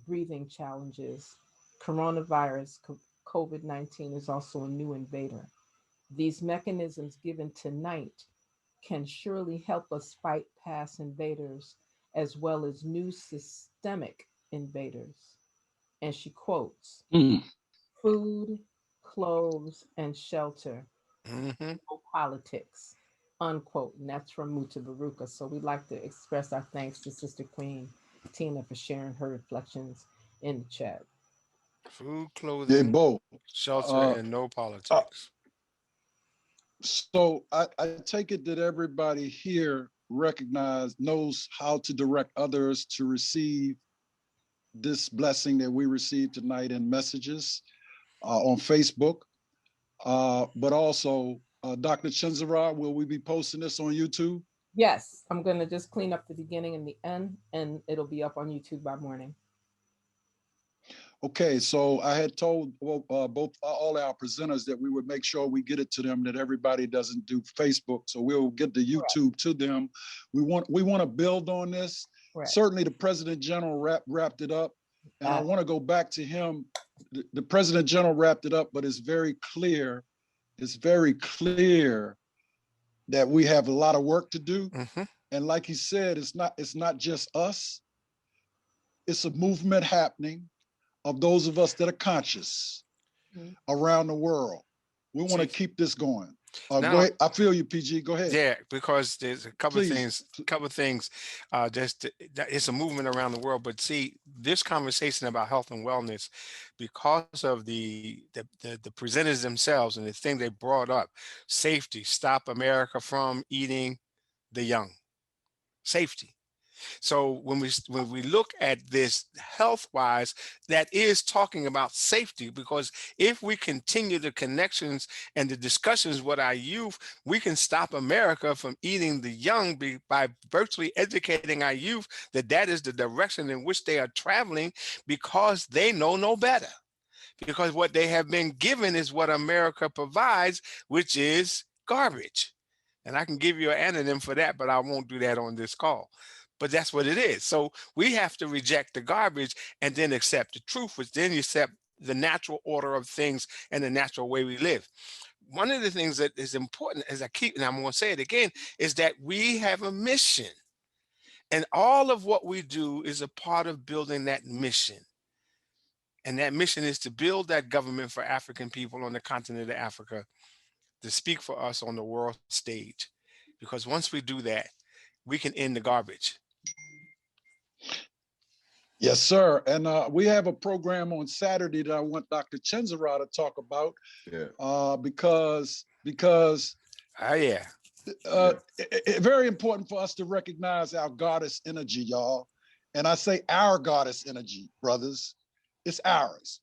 breathing challenges, coronavirus, COVID-19 is also a new invader. These mechanisms given tonight can surely help us fight past invaders as well as new systemic invaders. And she quotes, food, clothes, and shelter, no politics, unquote. And that's from Muta Baruka. So we'd like to express our thanks to Sister Queen Tina for sharing her reflections in the chat. Food, Yeah, clothing, Bo. shelter, and no politics. So I take it that everybody here knows how to direct others to receive this blessing that we received tonight in messages on Facebook. But also, Dr. ChenziRa, will we be posting this on YouTube? Yes, I'm going to just clean up the beginning and the end, and it'll be up on YouTube by morning. Okay, so I had told all our presenters that we would make sure we get it to them, that everybody doesn't do Facebook, so we'll get the YouTube to them. We want to build on this. Correct. Certainly the President General wrapped it up, and I want to go back to him. The President General wrapped it up, but it's very clear that we have a lot of work to do. Mm-hmm. And like he said, it's not just us. It's a movement happening of those of us that are conscious around the world. We want to keep this going. Go ahead. I feel you, PG. Go ahead. Yeah, because there's a couple of things. It's a movement around the world. But see, this conversation about health and wellness, because of the presenters themselves and the thing they brought up, safety, stop America from eating the young, safety. So when we look at this health-wise, that is talking about safety, because if we continue the connections and the discussions with our youth, we can stop America from eating the young by virtually educating our youth that that is the direction in which they are traveling, because they know no better. Because what they have been given is what America provides, which is garbage. And I can give you an anonym for that, but I won't do that on this call. But that's what it is. So we have to reject the garbage and then accept the truth, which then you accept the natural order of things and the natural way we live. One of the things that is important, as I keep, and I'm going to say it again, is that we have a mission. And all of what we do is a part of building that mission. And that mission is to build that government for African people on the continent of Africa, to speak for us on the world stage. Because once we do that, we can end the garbage. Yes, sir. And we have a program on Saturday that I want Dr. ChenziRa to talk about. Yeah. Because very important for us to recognize our goddess energy, y'all. And I say our goddess energy, brothers. It's ours.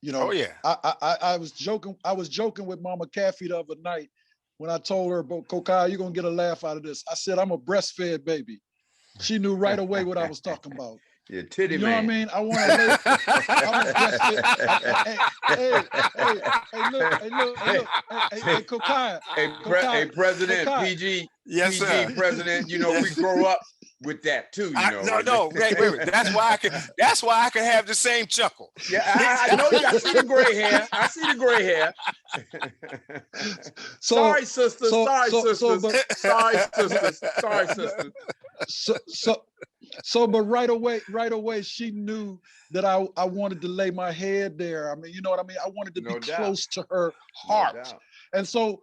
You know. Oh yeah. I was joking with Mama Kathy the other night when I told her, Kokayi, you're gonna get a laugh out of this. I said, I'm a breastfed baby. She knew right away what I was talking about. Yeah, titty man. You know what I mean? I want to hey, Kokayi. Hey, President, Kokayi. PG, Yes, PG, sir. President, you know, we grow up with that too, you know. No, wait. That's why I can have the same chuckle. Yeah, I know you. I see the gray hair. Sorry, sisters. But right away, she knew that I wanted to lay my head there. I mean, you know what I mean? I wanted to be close to her heart. And so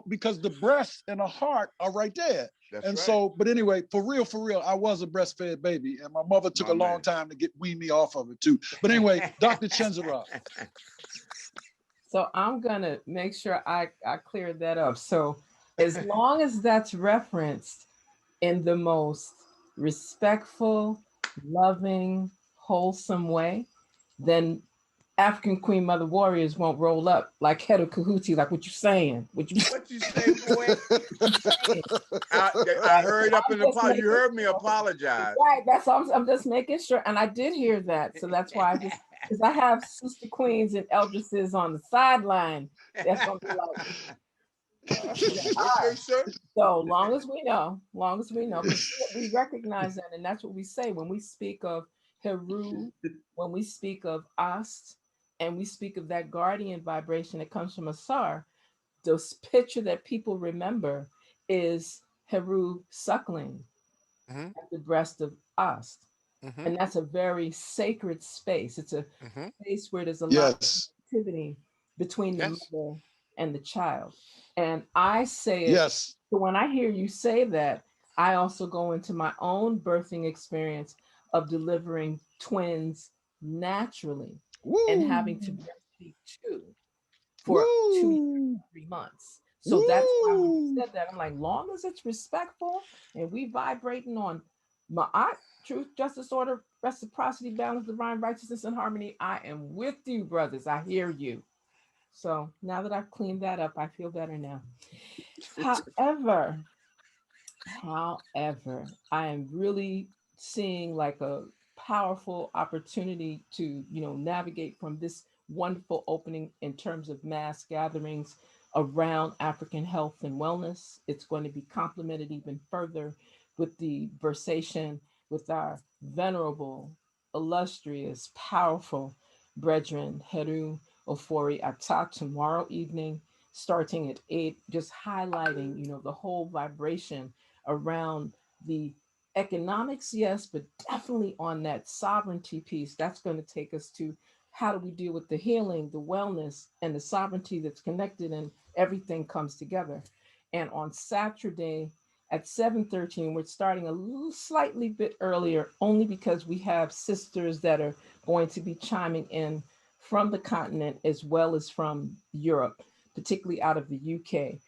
because the breast and the heart are right there. That's and right. So, but anyway, for real, I was a breastfed baby, and my mother took a long time to wean me off of it too. But anyway, Dr. ChenziRa. So I'm gonna make sure I cleared that up. So as long as that's referenced in the most respectful, loving, wholesome way, then African Queen Mother Warriors won't roll up like Heru Kahuti, like what you saying. What you say, boy? I heard up in the apology. You heard me apologize. Right, that's all. I'm just making sure. And I did hear that. So that's why because I have sister queens and eldresses on the sideline. That's gonna be like, okay, sir. So long as we know, we recognize that, and that's what we say when we speak of Heru, when we speak of Asst, and we speak of that guardian vibration that comes from Asar. The picture that people remember is Heru suckling at the breast of Asst, and that's a very sacred space. It's a space where there's a lot of activity between the mother and the child. And I say it, so when I hear you say that, I also go into my own birthing experience of delivering twins naturally. Woo. And having to breastfeed two for 2 years, 3 months. So that's why when you Woo! said that, I'm like, long as it's respectful and we vibrating on Ma'at, truth, justice, order, reciprocity, balance, divine righteousness, and harmony, I am with you, brothers. I hear you. So now that I've cleaned that up, I feel better now. However, I am really seeing like a powerful opportunity to, navigate from this wonderful opening in terms of mass gatherings around African health and wellness. It's going to be complemented even further with the versation with our venerable, illustrious, powerful brethren, Heru Ofori Ata, tomorrow evening, starting at 8, just highlighting, the whole vibration around the economics, yes, but definitely on that sovereignty piece. That's going to take us to how do we deal with the healing, the wellness, and the sovereignty that's connected, and everything comes together. And on Saturday at 7:13, we're starting a little slightly bit earlier, only because we have sisters that are going to be chiming in from the continent as well as from Europe, particularly out of the UK,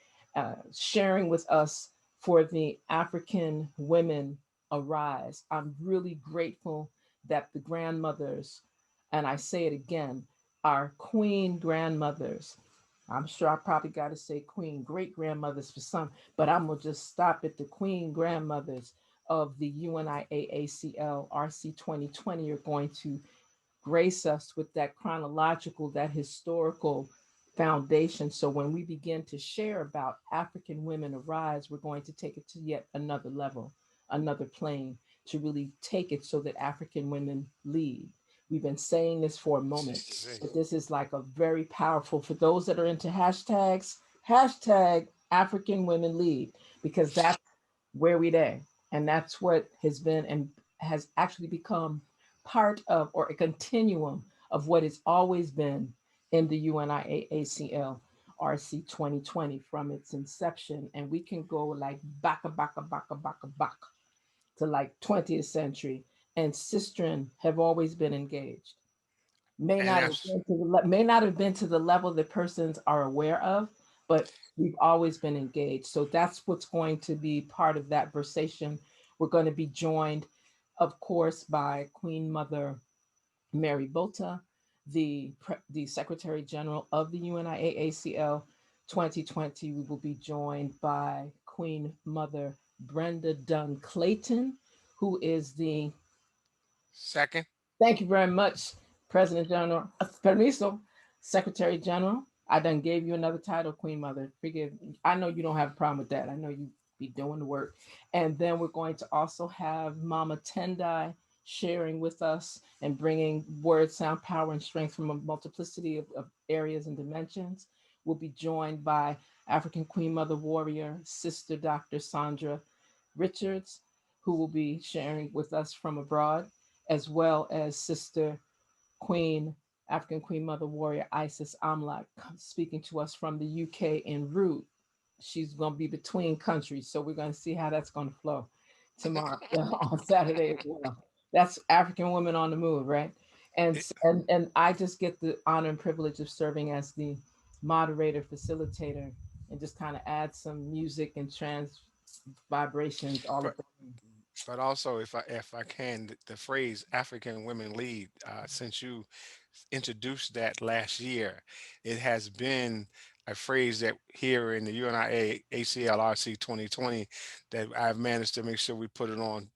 sharing with us for the African Women Arise. I'm really grateful that the grandmothers, and I say it again, our queen grandmothers, I'm sure I probably got to say queen great grandmothers for some, but I'm going to just stop at the queen grandmothers of the UNIA-ACL RC 2020 are going to grace us with that chronological, that historical foundation. So when we begin to share about African Women Arise, we're going to take it to yet another level, another plane, to really take it so that African women lead. We've been saying this for a moment, but this is like a very powerful, for those that are into hashtags, hashtag African Women Lead, because that's where we day. And that's what has been and has actually become part of, or a continuum of, what has always been in the UNIA-ACL RC 2020 from its inception. And we can go like back to like 20th century, and sistren have always been engaged. May And not have that's been to may not have been to the level that persons are aware of, but we've always been engaged. So that's what's going to be part of that versation. We're going to be joined, of course, by Queen Mother Mary Bota, the Secretary General of the UNIA-ACL 2020. We will be joined by Queen Mother Brenda Dunn Clayton, who is the, second. thank you very much, President General, permiso, Secretary General. I done gave you another title, Queen Mother. Forgive me. I know you don't have a problem with that. I know you be doing the work. And then we're going to also have Mama Tendai sharing with us and bringing word, sound, power, and strength from a multiplicity of areas and dimensions. We'll be joined by African Queen Mother Warrior, Sister Dr. Sandra Richards, who will be sharing with us from abroad, as well as Sister Queen, African Queen Mother Warrior Isis Amlak, speaking to us from the UK en route. She's going to be between countries, so we're going to see how that's going to flow tomorrow on Saturday as well. That's African Women on the Move, right? And I just get the honor and privilege of serving as the moderator, facilitator, and just kind of add some music and trans vibrations all But of that. but also, if I can, the phrase African women lead, since you introduced that last year, it has been a phrase that here in the UNIA ACLRC 2020 that I've managed to make sure we put it on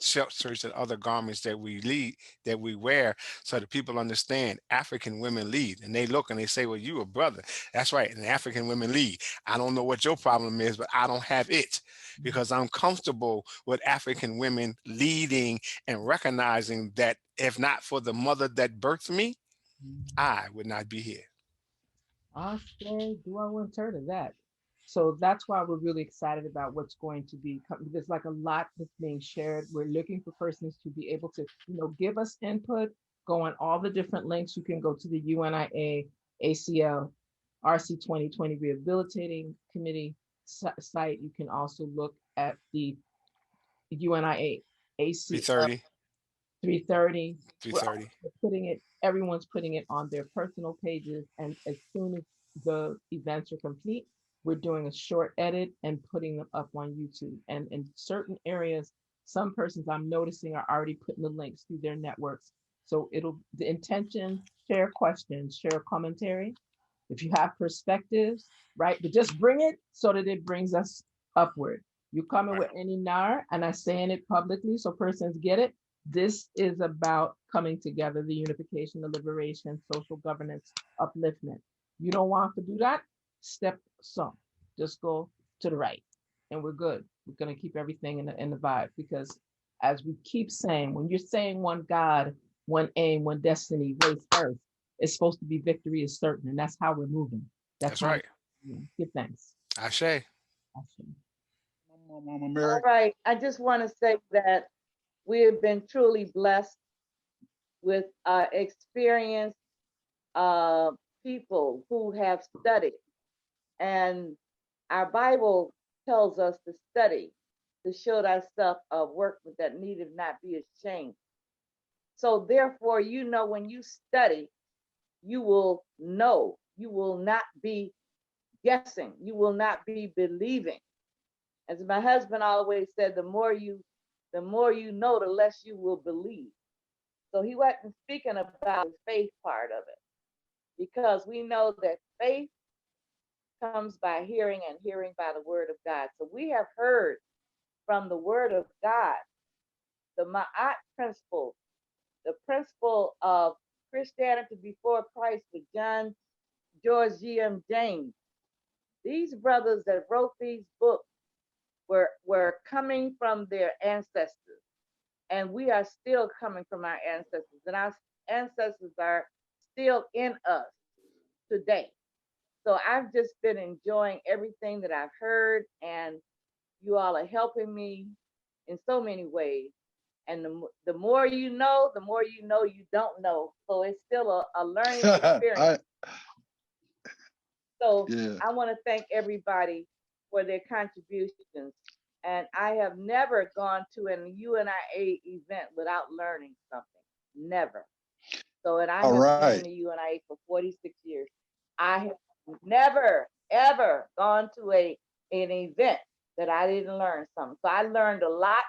shirts and other garments that we lead, that we wear, so that people understand African women lead. And they look and they say, well, you a brother. That's right. And African women lead. I don't know what your problem is, but I don't have it, because I'm comfortable with African women leading and recognizing that if not for the mother that birthed me, I would not be here. I say, do I want to turn to that? So that's why we're really excited about what's going to be. There's like a lot that's being shared. We're looking for persons to be able to, give us input. Go on all the different links. You can go to the UNIA ACL RC 2020 Rehabilitating Committee site. You can also look at the UNIA ACL 3:30, 3:30. We're 3:30. putting it, everyone's putting it on their personal pages. And as soon as the events are complete, we're doing a short edit and putting them up on YouTube. And in certain areas, some persons I'm noticing are already putting the links through their networks. So the intention, share questions, share commentary. If you have perspectives, right? But just bring it so that it brings us upward. You coming with any nar, and I'm saying it publicly so persons get it. This is about coming together, the unification, the liberation, social governance, upliftment. You don't want to do that? Step some. Just go to the right, and we're good. We're gonna keep everything in the vibe, because as we keep saying, when you're saying one God, one aim, one destiny, race, earth, it's supposed to be victory is certain, and that's how we're moving. That's right. Give thanks. Ashe. Mama Mary. All right. I just want to say that we have been truly blessed with experienced people who have studied. And our Bible tells us to study, to show thyself a workman that needeth not be ashamed. So therefore, you know, when you study, you will know. You will not be guessing. You will not be believing. As my husband always said, the more you know, the less you will believe. So he wasn't speaking about the faith part of it, because we know that faith comes by hearing, and hearing by the word of God. So we have heard from the word of God, the Ma'at principle, the principle of Christianity before Christ with George G.M. James. These brothers that wrote these books were coming from their ancestors, and we are still coming from our ancestors, and our ancestors are still in us today. So I've just been enjoying everything that I've heard, and you all are helping me in so many ways. And the more you know you don't know. So it's still a learning experience. So yeah. I want to thank everybody for their contributions. And I have never gone to an UNIA event without learning something. Never. So, and I have been in the UNIA for 46 years. I have never, ever gone to an event that I didn't learn something. So I learned a lot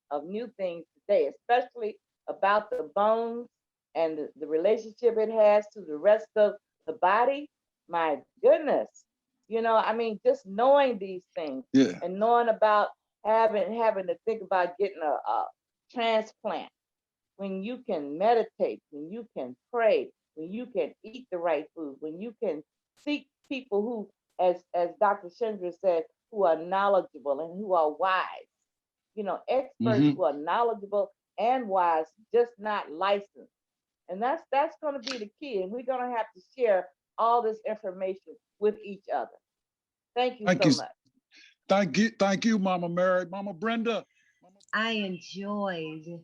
of new things today, especially about the bones and the relationship it has to the rest of the body. My goodness. You know, I mean, just knowing these things and knowing about having to think about getting a transplant, when you can meditate, when you can pray, when you can eat the right food, when you can seek people who, as Dr. ChenziRa said, who are knowledgeable and who are wise, you know, experts who are knowledgeable and wise, just not licensed. And that's going to be the key. And we're going to have to share all this information with each other. Thank you so much. Thank you, Mama Mary. Mama Brenda. I enjoyed,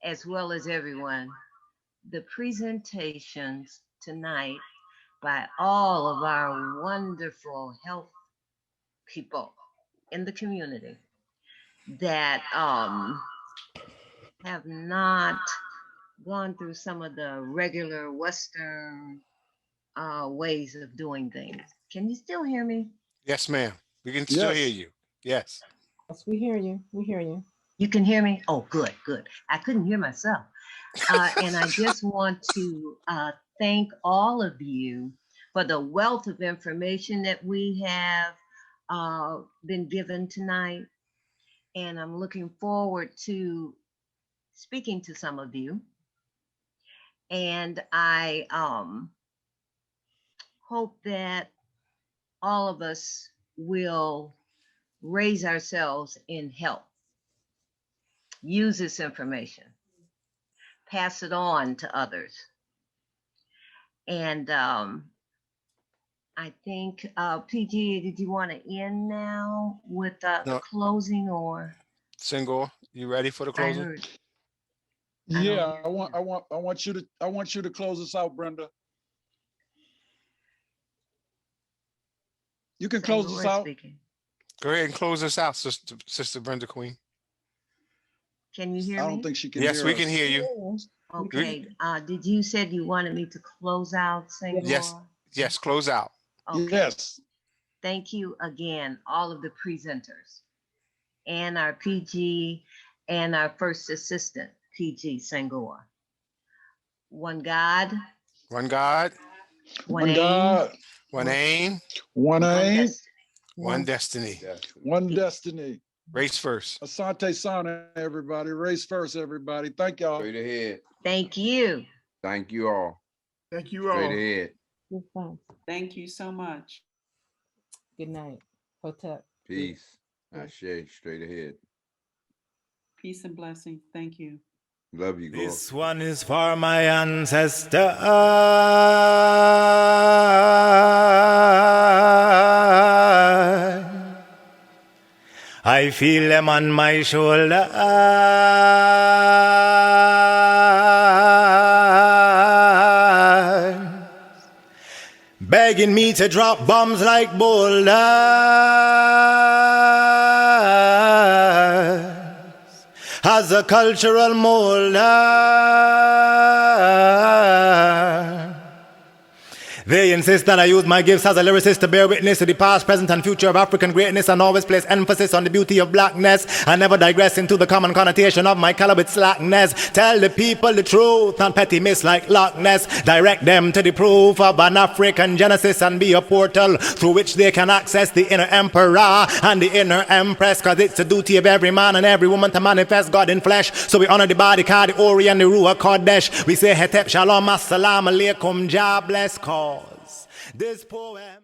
as well as everyone, the presentations tonight by all of our wonderful health people in the community that have not gone through some of the regular Western ways of doing things. Can you still hear me? Yes, ma'am. We can still hear you. Yes. Yes, we hear you. We hear you. You can hear me? Oh, good, good. I couldn't hear myself. And I just want to thank all of you for the wealth of information that we have been given tonight. And I'm looking forward to speaking to some of you. And I hope that all of us will raise ourselves in health, use this information, pass it on to others. And I think, PG, did you want to end now with the closing, or? Senghor, you ready for the closing? Yeah, I want you to close us out, Brenda. You can close us out. Speaking. Go ahead and close us out, Sister Brenda Queen. Can you hear me? I don't think she can hear us. Yes, we can hear you. Okay. Did you said you wanted me to close out, Senghor? Yes. Yes, close out. Okay. Yes. thank you again, all of the presenters, and our PG and our first assistant, PG Senghor. One God, One God, one One aim, God, one aim, one one aim, destiny. one destiny. one destiny. Race first. Asante Sana, everybody. Race first, everybody. Thank y'all. Straight ahead. Thank you. Thank you all. Thank you all. Straight ahead. Thank you so much. Good night. Hotep. Peace. Ashe. Straight ahead. Peace and blessings. Thank you. Love you, girl. This one is for my ancestors. I feel them on my shoulder. Begging me to drop bombs like boulders. As a cultural molder. They insist that I use my gifts as a lyricist to bear witness to the past, present, and future of African greatness, and always place emphasis on the beauty of blackness, and never digress into the common connotation of my color with slackness. Tell the people the truth, not petty myths like Loch Ness. Direct them to the proof of an African genesis, and be a portal through which they can access the inner emperor and the inner empress, cause it's the duty of every man and every woman to manifest God in flesh. So we honor the body, the Ori, and the Ruach Kodesh. We say Hetep Shalom, Assalamu Alaikum, Jah bless cause. This poem